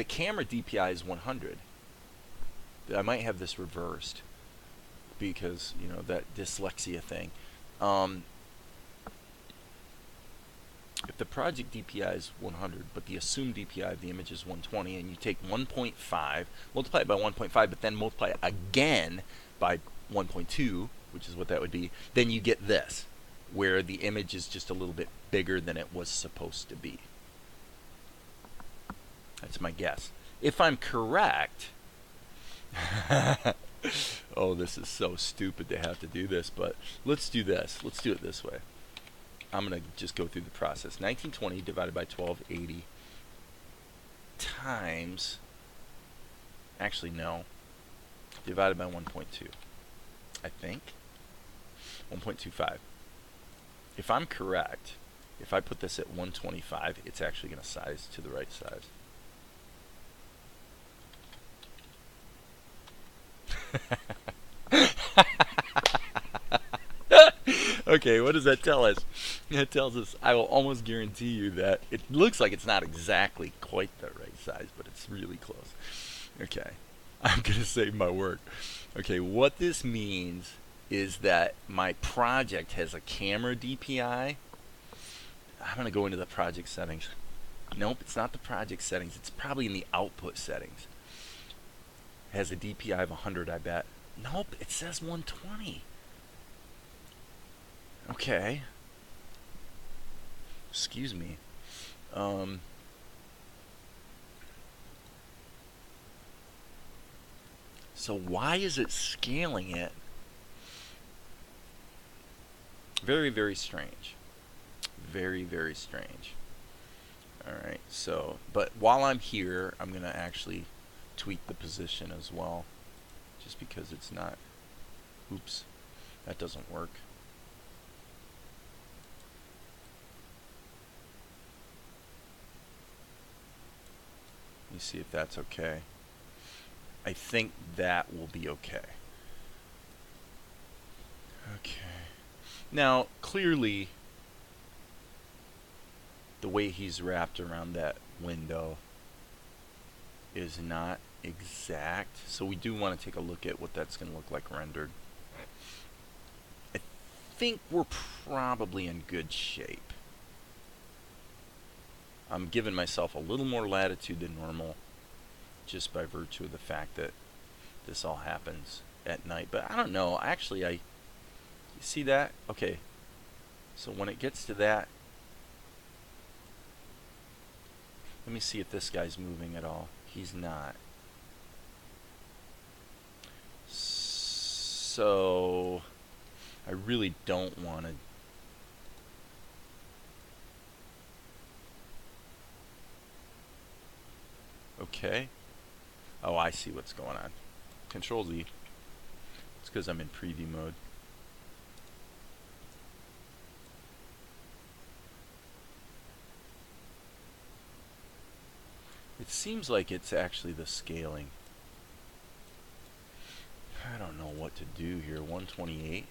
camera DPI is 100, I might have this reversed, because you know that dyslexia thing. If the project DPI is 100, but the assumed DPI of the image is 120, and you take 1.5, multiply it by 1.5, but then multiply it again by 1.2, which is what that would be, then you get this, where the image is just a little bit bigger than it was supposed to be. That's my guess. If I'm correct, oh, this is so stupid to have to do this, but let's do this. Let's do it this way. I'm going to just go through the process. 1920 divided by 1280 times, actually no, divided by 1.2, I think, 1.25. If I'm correct, If I put this at 125, it's actually going to size to the right size. Okay, what does that tell us? That tells us, I will almost guarantee you that it looks like it's not exactly quite the right size, but it's really close. Okay, I'm going to save my work. Okay, what this means is that my project has a camera DPI. I'm going to go into the project settings. Nope, it's not the project settings. It's probably in the output settings. It has a DPI of 100, I bet. Nope, it says 120. Okay. Excuse me. So why is it scaling it? Very, very strange. Very, very strange. Alright, so, but while I'm here, I'm going to actually tweak the position as well. Just because it's not, oops, that doesn't work. Let me see if that's okay. I think that will be okay. Okay. Now, clearly, the way he's wrapped around that window is not exact. So we do want to take a look at what that's going to look like rendered. I think we're probably in good shape. I'm giving myself a little more latitude than normal just by virtue of the fact that this all happens at night. But I don't know. Actually, you see that? Okay. So when it gets to that, let me see if this guy's moving at all. He's not. So I really don't want to. Okay. Oh, I see what's going on. Control Z. It's because I'm in preview mode. It seems like it's actually the scaling. I don't know what to do here. 128.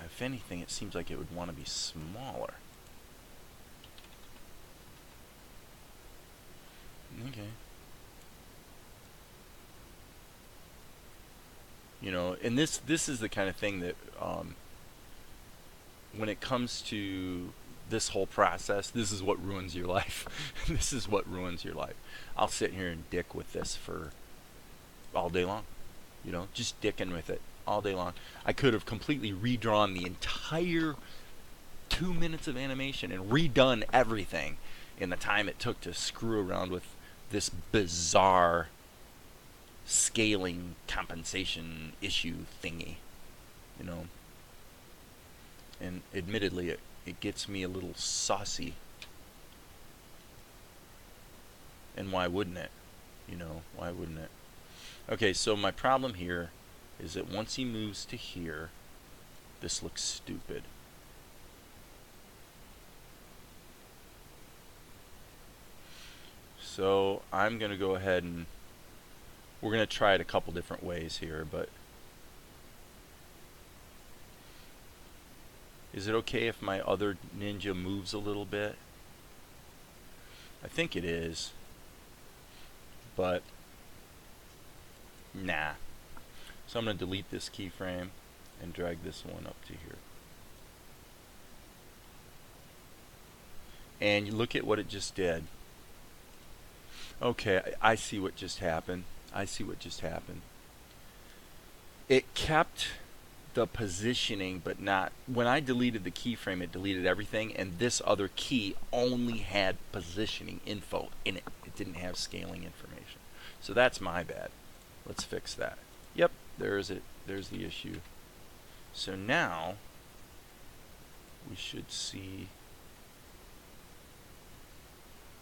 If anything, it seems like it would want to be smaller. Okay. You know, and this is the kind of thing that when it comes to this whole process, this is what ruins your life. This is what ruins your life. I'll sit here and dick with this for all day long. You know, just dicking with it all day long. I could have completely redrawn the entire 2 minutes of animation and redone everything in the time it took to screw around with this bizarre scaling compensation issue thingy, you know. And admittedly, it gets me a little saucy. And why wouldn't it? You know, why wouldn't it? Okay, so my problem here is that once he moves to here, this looks stupid. So I'm going to go ahead and we're going to try it a couple different ways here, but is it okay if my other ninja moves a little bit? I think it is, but nah. So I'm going to delete this keyframe and drag this one up to here. And you look at what it just did. Okay, I see what just happened. I see what just happened. It kept the positioning, but not. When I deleted the keyframe, it deleted everything, and this other key only had positioning info in it. It didn't have scaling information. So that's my bad. Let's fix that. Yep, there's it. There's the issue. So now we should see.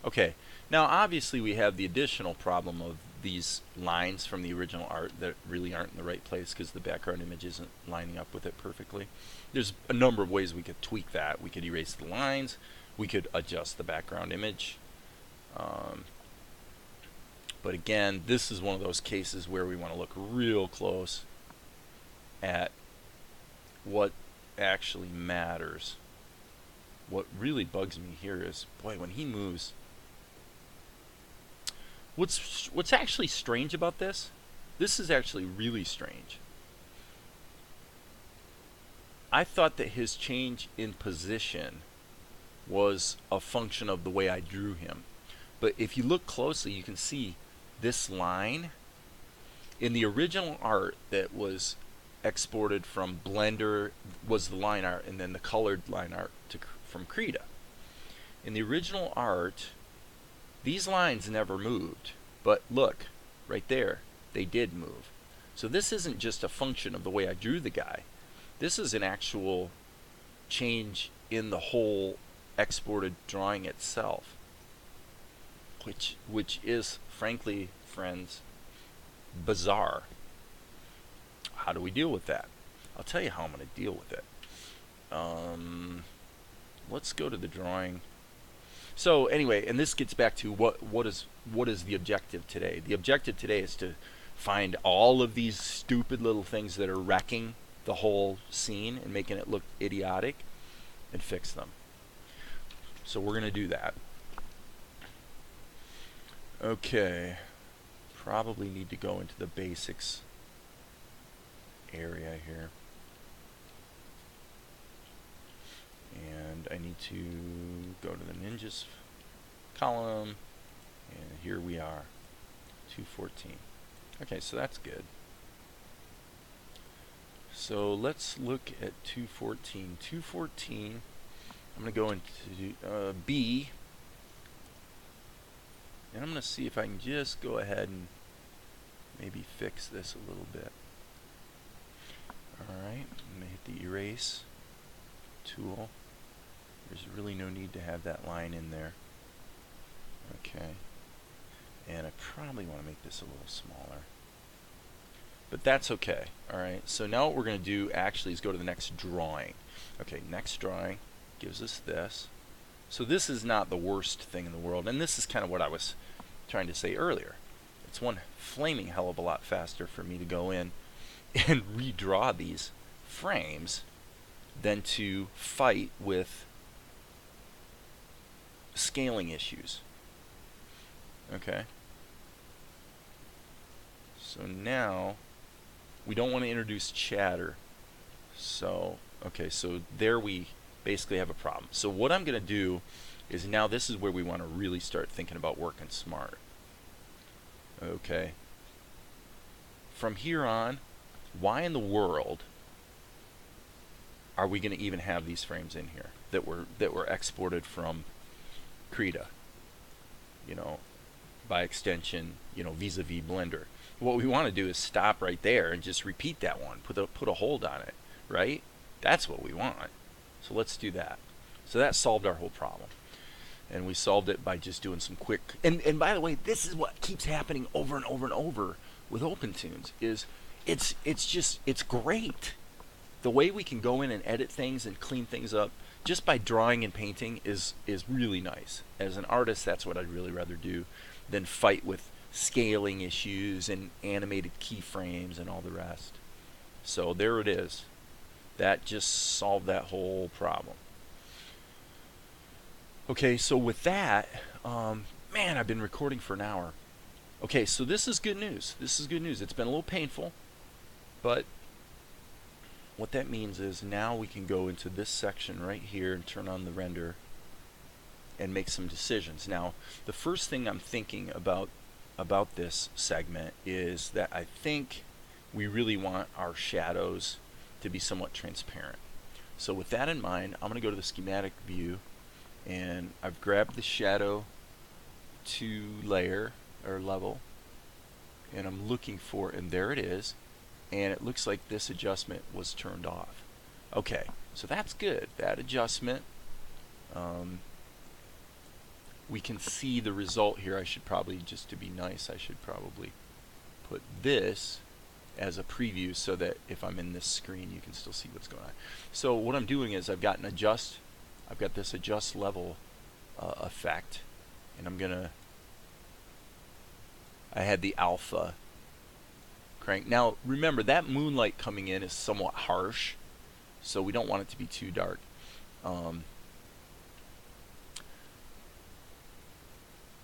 Okay, now obviously we have the additional problem of these lines from the original art that really aren't in the right place because the background image isn't lining up with it perfectly. There's a number of ways we could tweak that. We could erase the lines. We could adjust the background image. But again, this is one of those cases where we want to look real close at what actually matters. What really bugs me here is, boy, when he moves. What's actually strange about this? This is actually really strange. I thought that his change in position was a function of the way I drew him. But if you look closely, you can see this line in the original art that was exported from Blender was the line art, and then the colored line art from Krita. In the original art, these lines never moved, but look, right there, they did move. So this isn't just a function of the way I drew the guy. This is an actual change in the whole exported drawing itself, which is, frankly, friends, bizarre. How do we deal with that? I'll tell you how I'm going to deal with it. Let's go to the drawing. So anyway, and this gets back to what is the objective today? The objective today is to find all of these stupid little things that are wrecking the whole scene and making it look idiotic and fix them. So we're going to do that. Okay, probably need to go into the basics area here. And I need to go to the ninjas column, and here we are, 214. Okay, so that's good. So let's look at 214. 214, I'm going to go into B, and I'm going to see if I can just go ahead and maybe fix this a little bit. Alright, I'm going to hit the erase tool. There's really no need to have that line in there. Okay. And I probably want to make this a little smaller. But that's okay. Alright, so now what we're going to do actually is go to the next drawing. Okay, next drawing gives us this. So this is not the worst thing in the world, and this is kind of what I was trying to say earlier. It's one flaming hell of a lot faster for me to go in and redraw these frames than to fight with scaling issues. Okay. So now we don't want to introduce chatter. So, okay, so there we basically have a problem. So what I'm going to do is now this is where we want to really start thinking about working smart. Okay. From here on, why in the world are we going to even have these frames in here that were exported from Krita? You know, by extension, you know, vis-a-vis Blender. What we want to do is stop right there and just repeat that one. Put a hold on it, right? That's what we want. So let's do that. So that solved our whole problem. And we solved it by just doing some quick... And by the way, this is what keeps happening over and over and over with OPENTOONZ, is it's great. The way we can go in and edit things and clean things up just by drawing and painting is really nice. As an artist, that's what I'd really rather do than fight with scaling issues and animated keyframes and all the rest. So there it is. That just solved that whole problem. Okay, so with that, man, I've been recording for an hour. Okay, so this is good news. This is good news. It's been a little painful, but what that means is now we can go into this section right here and turn on the render and make some decisions. Now, the first thing I'm thinking about this segment is that I think we really want our shadows to be somewhat transparent. So with that in mind, I'm going to go to the schematic view, and I've grabbed the shadow to layer or level, and I'm looking for, and there it is, and it looks like this adjustment was turned off. Okay, so that's good. That adjustment we can see the result here. I should probably, just to be nice, I should probably put this as a preview so that if I'm in this screen you can still see what's going on. So what I'm doing is I've got this adjust level effect, and I had the alpha crank. Now remember, that moonlight coming in is somewhat harsh, so we don't want it to be too dark.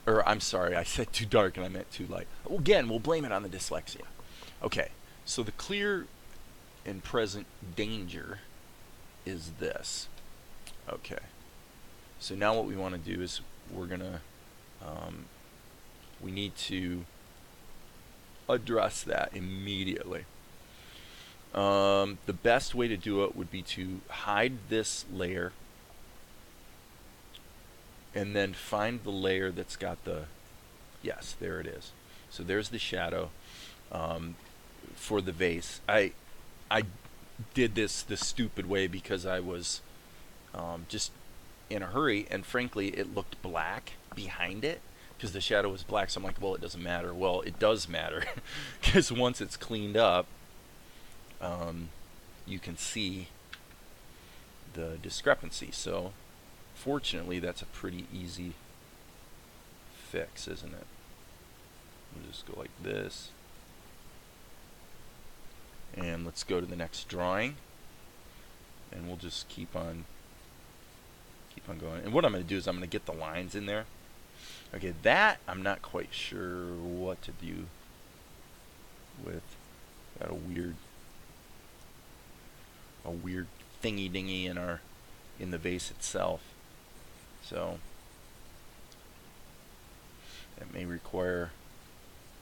Or I'm sorry, I said too dark and I meant too light. Again, we'll blame it on the dyslexia. Okay, so the clear and present danger is this. Okay, so now what we want to do is we need to address that immediately. The best way to do it would be to hide this layer and then find the layer that's got the, yes, there it is. So there's the shadow for the vase. I did this the stupid way because I was just in a hurry, and frankly it looked black behind it because the shadow was black, so I'm like, well, it doesn't matter. Well, it does matter because once it's cleaned up, you can see the discrepancy. So fortunately that's a pretty easy fix, isn't it? We'll just go like this, and let's go to the next drawing, and we'll just keep on going. And what I'm going to do is I'm going to get the lines in there. Okay, that I'm not quite sure what to do with. Got a weird thingy dingy in the vase itself. So it may require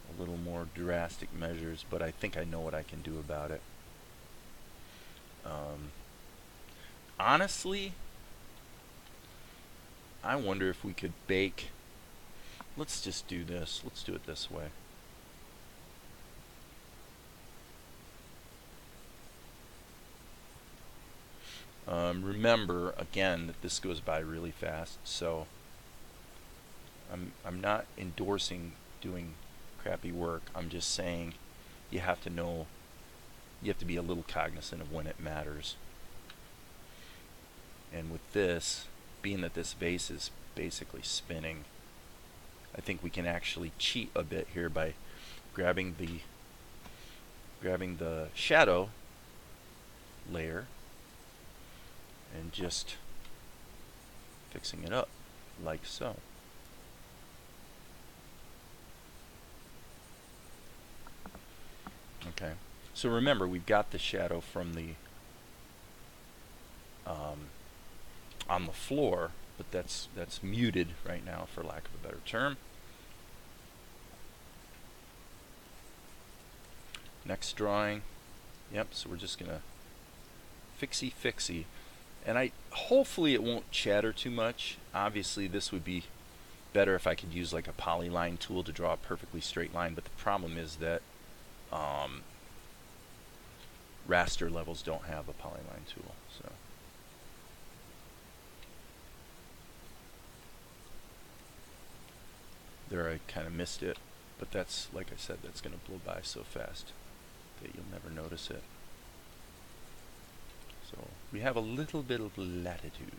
a little more drastic measures, but I think I know what I can do about it. Honestly, I wonder if we could bake. Let's just do this. Let's do it this way. Remember again that this goes by really fast, so I'm not endorsing doing crappy work. I'm just saying you have to know, you have to be a little cognizant of when it matters. And with this, being that this vase is basically spinning, I think we can actually cheat a bit here by grabbing the shadow layer and just fixing it up like so. Okay, so remember, we've got the shadow from the on the floor, but that's muted right now, for lack of a better term. Next drawing. Yep, so we're just gonna fixie, and hopefully it won't chatter too much. Obviously this would be better if I could use like a polyline tool to draw a perfectly straight line, but the problem is that raster levels don't have a polyline tool. So there, I kind of missed it, but that's, like I said, that's going to blow by so fast that you'll never notice it. So we have a little bit of latitude.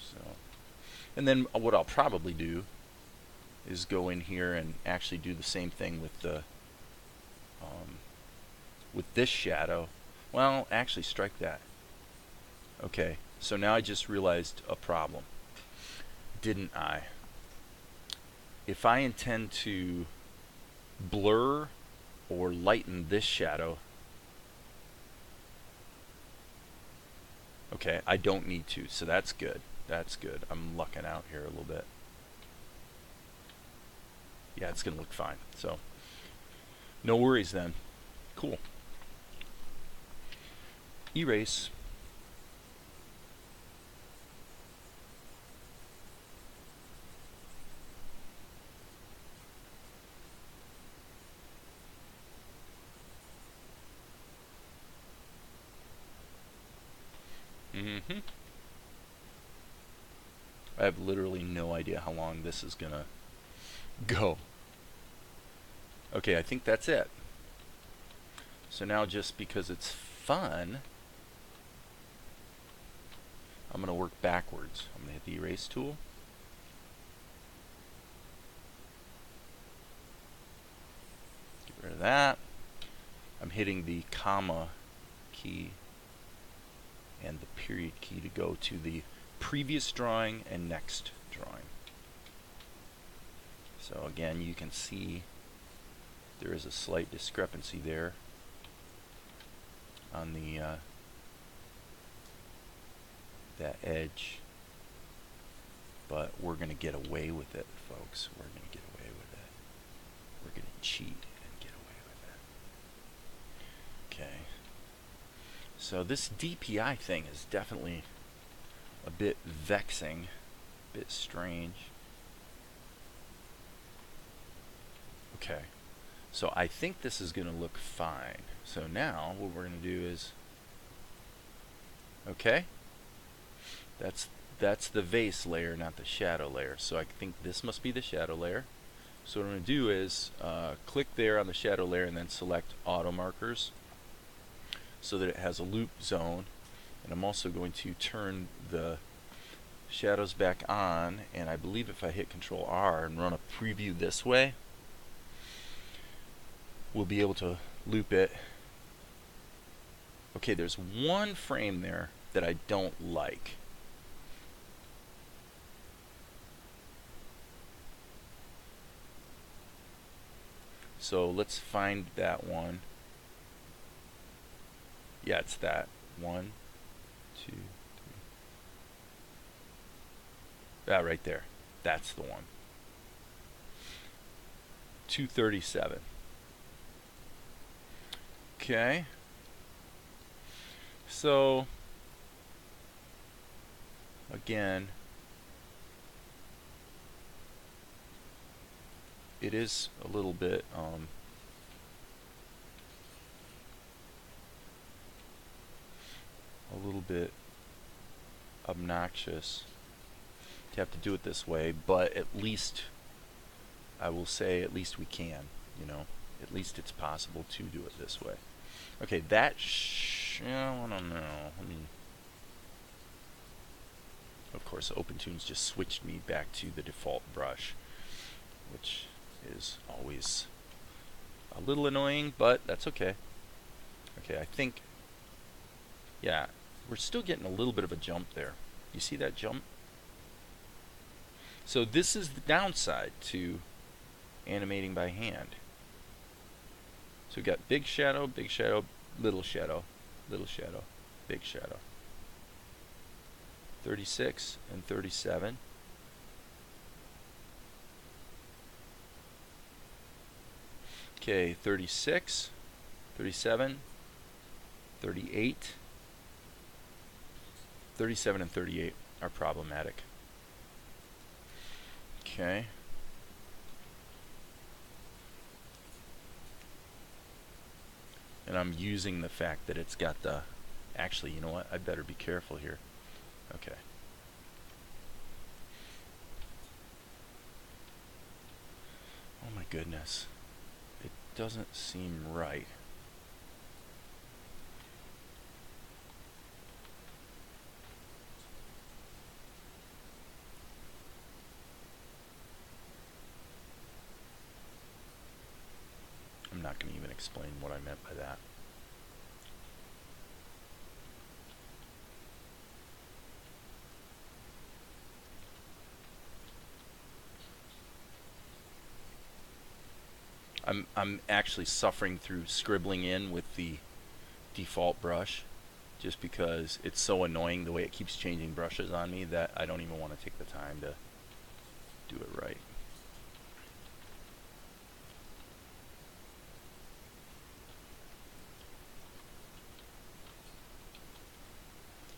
So, and then what I'll probably do is go in here and actually do the same thing with the with this shadow. Well, actually strike that. Okay, so now I just realized a problem, didn't I? If I intend to blur or lighten this shadow, okay, I don't need to, so that's good. That's good. I'm lucking out here a little bit. Yeah, it's gonna look fine. So no worries then. Cool. Erase. I have literally no idea how long this is gonna go. Okay, I think that's it. So now, just because it's fun, I'm going to work backwards. I'm going to hit the erase tool. Get rid of that. I'm hitting the comma key and the period key to go to the previous drawing and next drawing. So again, you can see there is a slight discrepancy there on the that edge, but we're going to get away with it, folks. We're going to get away with it. We're going to cheat and get away with it. Okay. So this DPI thing is definitely a bit vexing, a bit strange. Okay. So I think this is going to look fine. So now what we're going to do is, okay, that's the vase layer, not the shadow layer. So I think this must be the shadow layer. So what I'm going to do is click there on the shadow layer and then select auto markers so that it has a loop zone. And I'm also going to turn the shadows back on, and I believe if I hit Control R and run a preview this way, we'll be able to loop it. Okay, there's one frame there that I don't like. So let's find that one. Yeah, it's that. 1, 2, 3. That right there. That's the one. 237. Okay. So again, it is a little bit obnoxious to have to do it this way, but at least I will say at least we can, you know, at least it's possible to do it this way. Okay, that I don't know. I mean, of course, OpenTooNZ just switched me back to the default brush, which is always a little annoying, but that's okay. Okay, I think, yeah, we're still getting a little bit of a jump there. You see that jump? So this is the downside to animating by hand. So we've got big shadow, little shadow, little shadow, big shadow. 36 and 37. Okay, 36, 37, 38. 37 and 38 are problematic. Okay. And I'm using the fact that it's got the... Actually, you know what? I better be careful here. Okay. Oh my goodness. It doesn't seem right. I'm not going to even explain what I meant by that. I'm actually suffering through scribbling in with the default brush just because it's so annoying the way it keeps changing brushes on me that I don't even want to take the time to do it right.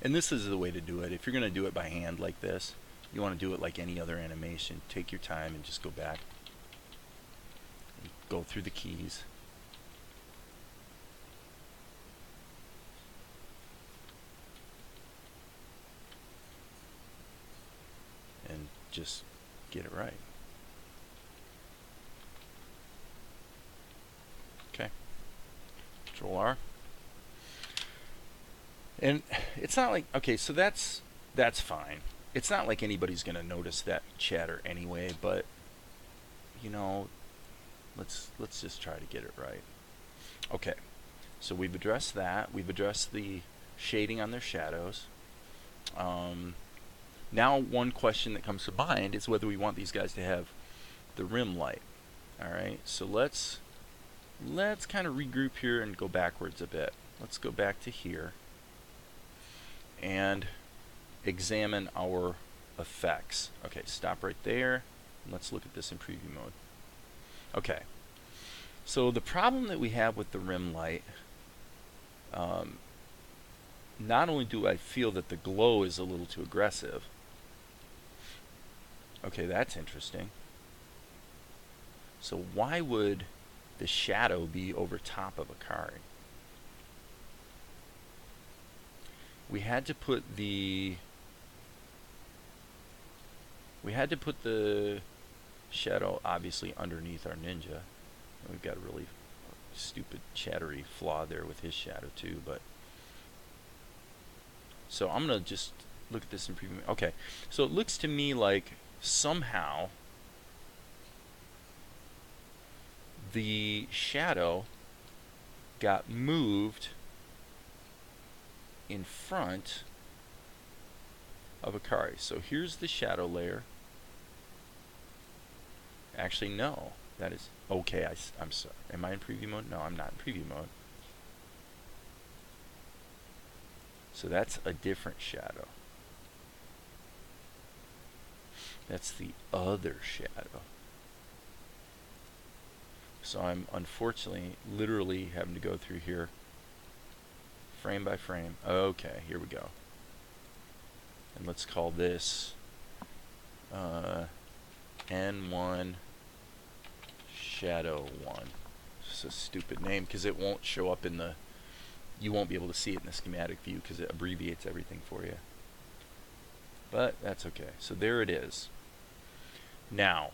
And this is the way to do it. If you're going to do it by hand like this, you want to do it like any other animation. Take your time and just go back. Go through the keys. And just get it right. Okay. Control R. And it's not like, okay, so that's fine. It's not like anybody's going to notice that chatter anyway, but you know, let's just try to get it right. Okay. So we've addressed that. We've addressed the shading on their shadows. Now one question that comes to mind is whether we want these guys to have the rim light. All right. So let's kind of regroup here and go backwards a bit. Let's go back to here and examine our effects. Okay, stop right there. And let's look at this in preview mode. Okay. So the problem that we have with the rim light, not only do I feel that the glow is a little too aggressive. Okay, that's interesting. So why would the shadow be over top of Akari? We had to put the shadow obviously underneath our ninja. And we've got a really stupid chattery flaw there with his shadow too, but so I'm gonna just look at this in preview. Okay, so it looks to me like somehow the shadow got moved in front of Akari. So here's the shadow layer. Actually, no. That is okay. I'm sorry. Am I in preview mode? No, I'm not in preview mode. So that's a different shadow. That's the other shadow. So I'm unfortunately literally having to go through here frame by frame. Okay, here we go. And let's call this N1 Shadow 1. It's a stupid name because it won't show up in the, you won't be able to see it in the schematic view because it abbreviates everything for you. But that's okay. So there it is. Now,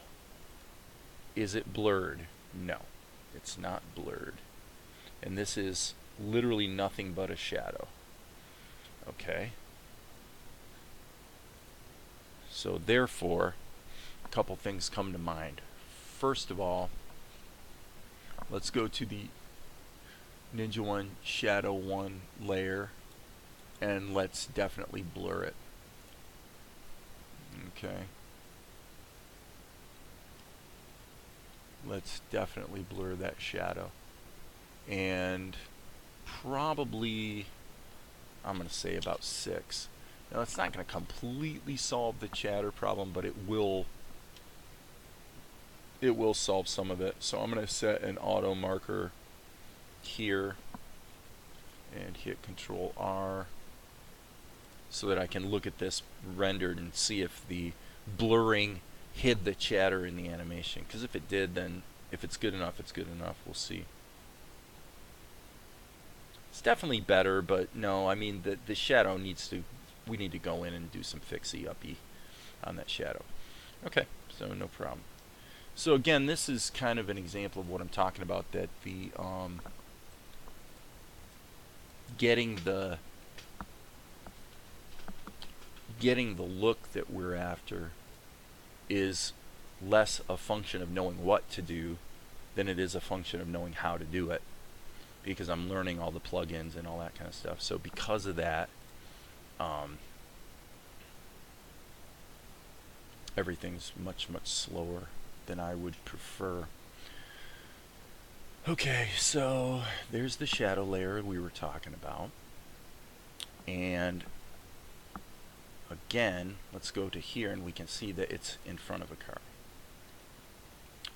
is it blurred? No, it's not blurred. And this is literally nothing but a shadow. Okay. So therefore, a couple things come to mind. First of all, let's go to the Ninja 1 Shadow 1 layer and let's definitely blur it. Okay. Let's definitely blur that shadow. And probably, I'm going to say about 6. Now it's not going to completely solve the chatter problem, but it will solve some of it. So I'm going to set an auto marker here and hit Control R so that I can look at this rendered and see if the blurring hid the chatter in the animation. Because if it did, then if it's good enough, it's good enough. We'll see. It's definitely better, but no, I mean the shadow needs to, we need to go in and do some fixie-uppy on that shadow. Okay, so no problem. So again, this is kind of an example of what I'm talking about, that the getting the look that we're after is less a function of knowing what to do than it is a function of knowing how to do it, because I'm learning all the plugins and all that kind of stuff. So because of that, everything's much slower than I would prefer. Okay, so there's the shadow layer we were talking about. And again, let's go to here and we can see that it's in front of a car.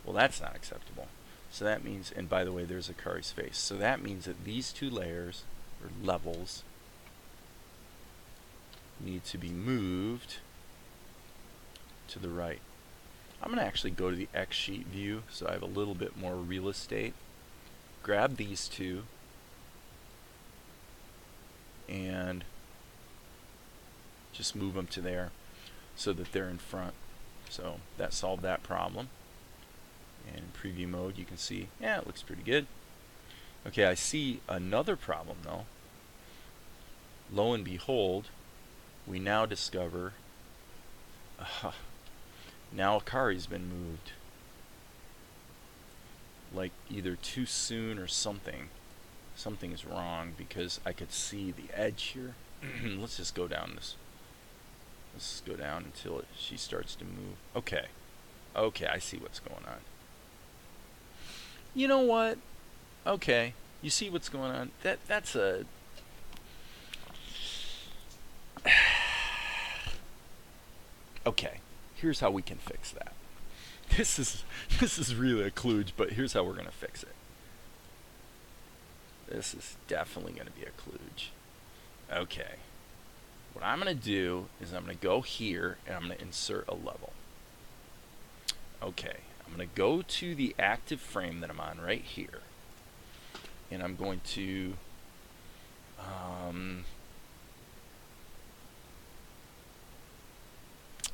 Well, that's not acceptable. So that means, and by the way, there's Akari's face. So that means that these two layers, or levels, need to be moved to the right. I'm going to actually go to the X sheet view so I have a little bit more real estate. Grab these two and just move them to there so that they're in front. So that solved that problem. And in preview mode, you can see, yeah, it looks pretty good. Okay, I see another problem though. Lo and behold, we now discover now Akari's been moved. Like either too soon or something. Something is wrong because I could see the edge here. Let's just go down this. Let's just go down until she starts to move. Okay. Okay, I see what's going on. You know what? Okay. You see what's going on? That's a okay. Here's how we can fix that. This is really a kludge, but here's how we're gonna fix it. This is definitely gonna be a kludge. Okay. What I'm gonna do is I'm gonna go here and I'm gonna insert a level. Okay. I'm gonna go to the active frame that I'm on right here, and I'm going to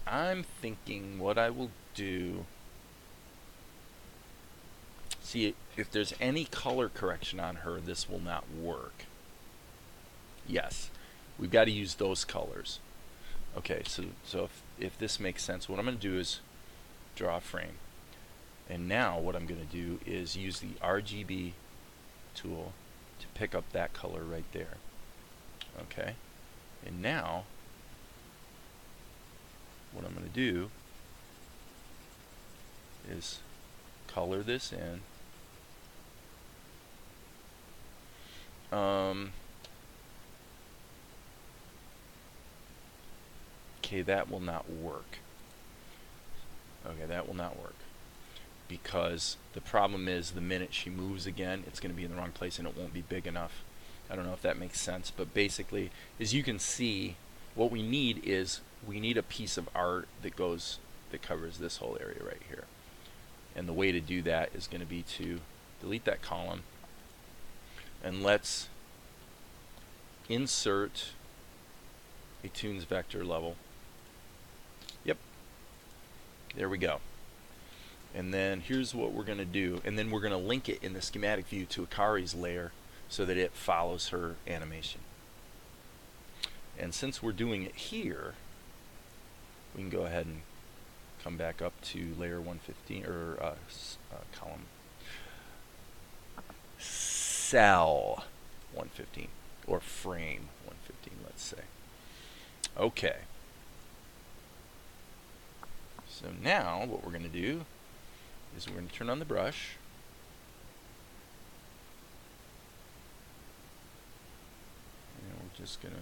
I'm thinking what I will do. See, if there's any color correction on her, this will not work. Yes, we've got to use those colors. Okay, so if this makes sense, what I'm going to do is draw a frame. And now what I'm going to do is use the RGB tool to pick up that color right there. Okay, and now what I'm going to do is color this in. Okay, that will not work. Okay, that will not work. Because the problem is the minute she moves again, it's going to be in the wrong place and it won't be big enough. I don't know if that makes sense, but basically, as you can see, what we need is we need a piece of art that covers this whole area right here. And the way to do that is going to be to delete that column, and let's insert a Toonz vector level. Yep, there we go. And then here's what we're going to do, and then we're going to link it in the schematic view to Akari's layer so that it follows her animation. And since we're doing it here, we can go ahead and come back up to layer 115, or column, cell 115, or frame 115, let's say. Okay. So now what we're going to do is we're going to turn on the brush. And we're just going to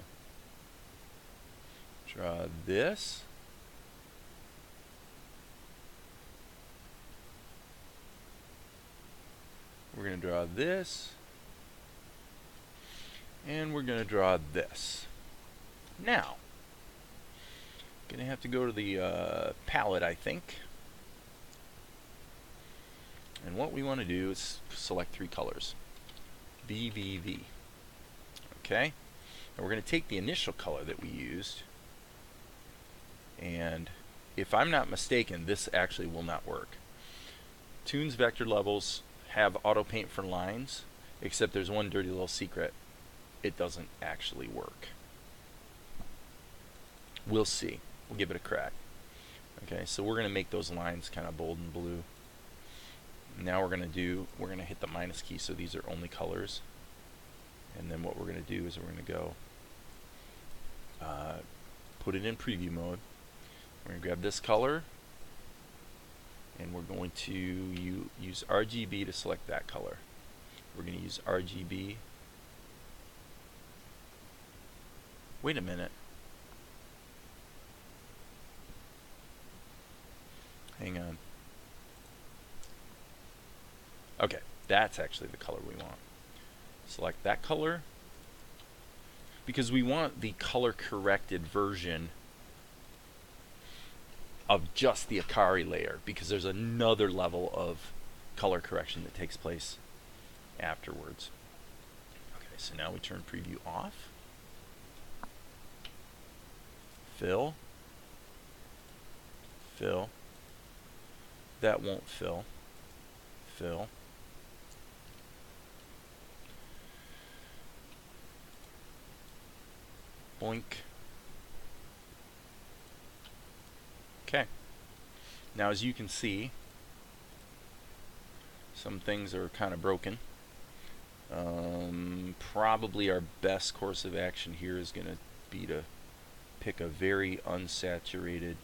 draw this. We're going to draw this. And we're going to draw this. Now, going to have to go to the palette, I think. And what we want to do is select 3 colors. VVV. Okay? And we're going to take the initial color that we used, and if I'm not mistaken, this actually will not work. Toonz vector levels have auto paint for lines, except there's one dirty little secret. It doesn't actually work. We'll see. We'll give it a crack. Okay, so we're going to make those lines kind of bold and blue. Now we're going to hit the minus key, so these are only colors. And then what we're going to do is we're going to go put it in preview mode. We're going to grab this color, and we're going to use RGB to select that color. We're going to use RGB. Wait a minute. Hang on. Okay, that's actually the color we want. Select that color, because we want the color corrected version of just the Akari layer, because there's another level of color correction that takes place afterwards. Okay, so now we turn preview off. Fill. Fill. that won't fill. Fill. Boink. Okay. Now as you can see, some things are kind of broken. Probably our best course of action here is going to be to pick a very unsaturated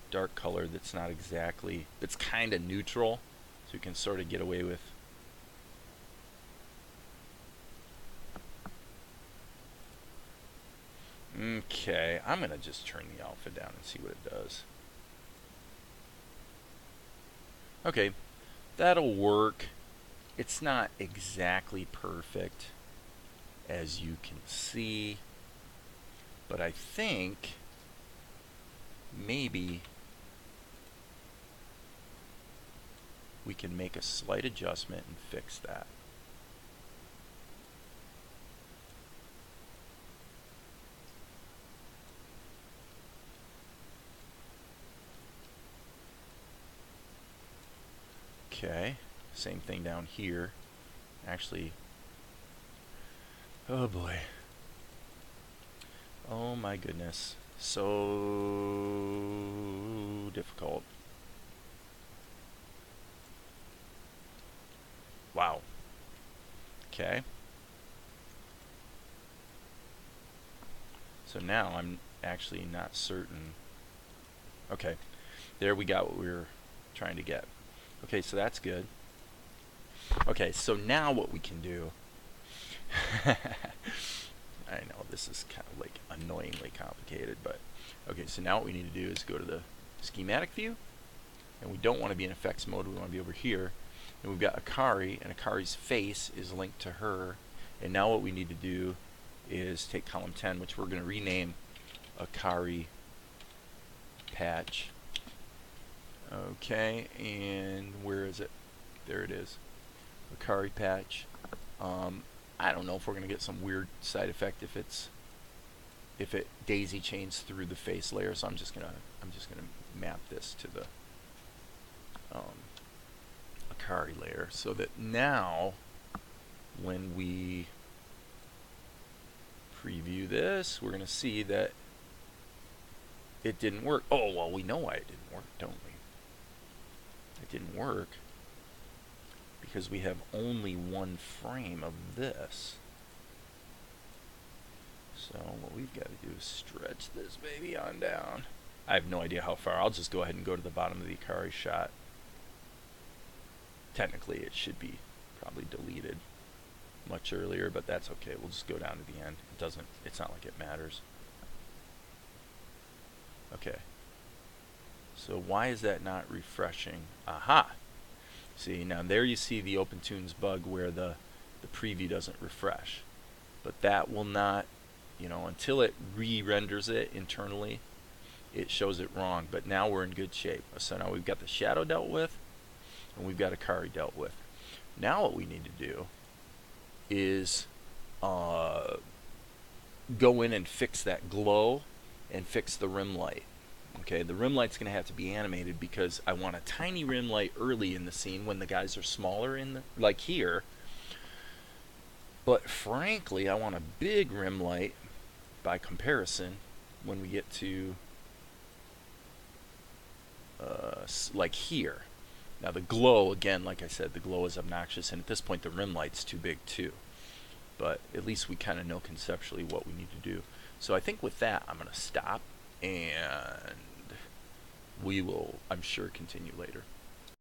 dark color that's not exactly, that's kind of neutral, so we can sort of get away with okay, I'm going to just turn the alpha down and see what it does. Okay, that'll work. It's not exactly perfect, as you can see, but I think maybe we can make a slight adjustment and fix that. Okay, same thing down here. Actually, oh boy. Oh my goodness. So difficult. Wow. Okay. So now I'm actually not certain. Okay. There we got what we were trying to get. Okay, so that's good. Okay, so now what we can do I know this is kind of like annoyingly complicated, but okay, so now what we need to do is go to the schematic view, and we don't want to be in effects mode, we want to be over here, and we've got Akari, and Akari's face is linked to her, and now what we need to do is take column 10, which we're going to rename Akari patch. Okay, and where is it? There it is. Akari patch. I don't know if we're going to get some weird side effect if it daisy chains through the face layer, so I'm just gonna map this to the Akari layer, so that now when we preview this, we're going to see that it didn't work. Oh, well, we know why it didn't work, don't we? It didn't work because we have only one frame of this. So what we've got to do is stretch this baby on down. I have no idea how far. I'll just go ahead and go to the bottom of the Akari shot. Technically it should be probably deleted much earlier, but that's okay. We'll just go down to the end. It's not like it matters. Okay. So why is that not refreshing? Aha! See, now there you see the OPENTOONZ bug where the preview doesn't refresh. But that will not, you know, until it re-renders it internally, it shows it wrong. But now we're in good shape. So now we've got the shadow dealt with, and we've got Akari dealt with. Now what we need to do is go in and fix that glow and fix the rim light. Okay, the rim light's going to have to be animated because I want a tiny rim light early in the scene when the guys are smaller, like here. But frankly, I want a big rim light by comparison when we get to like here. Now the glow, again, like I said, the glow is obnoxious, and at this point the rim light's too big too. But at least we kind of know conceptually what we need to do. So I think with that, I'm going to stop, and we will, I'm sure, continue later.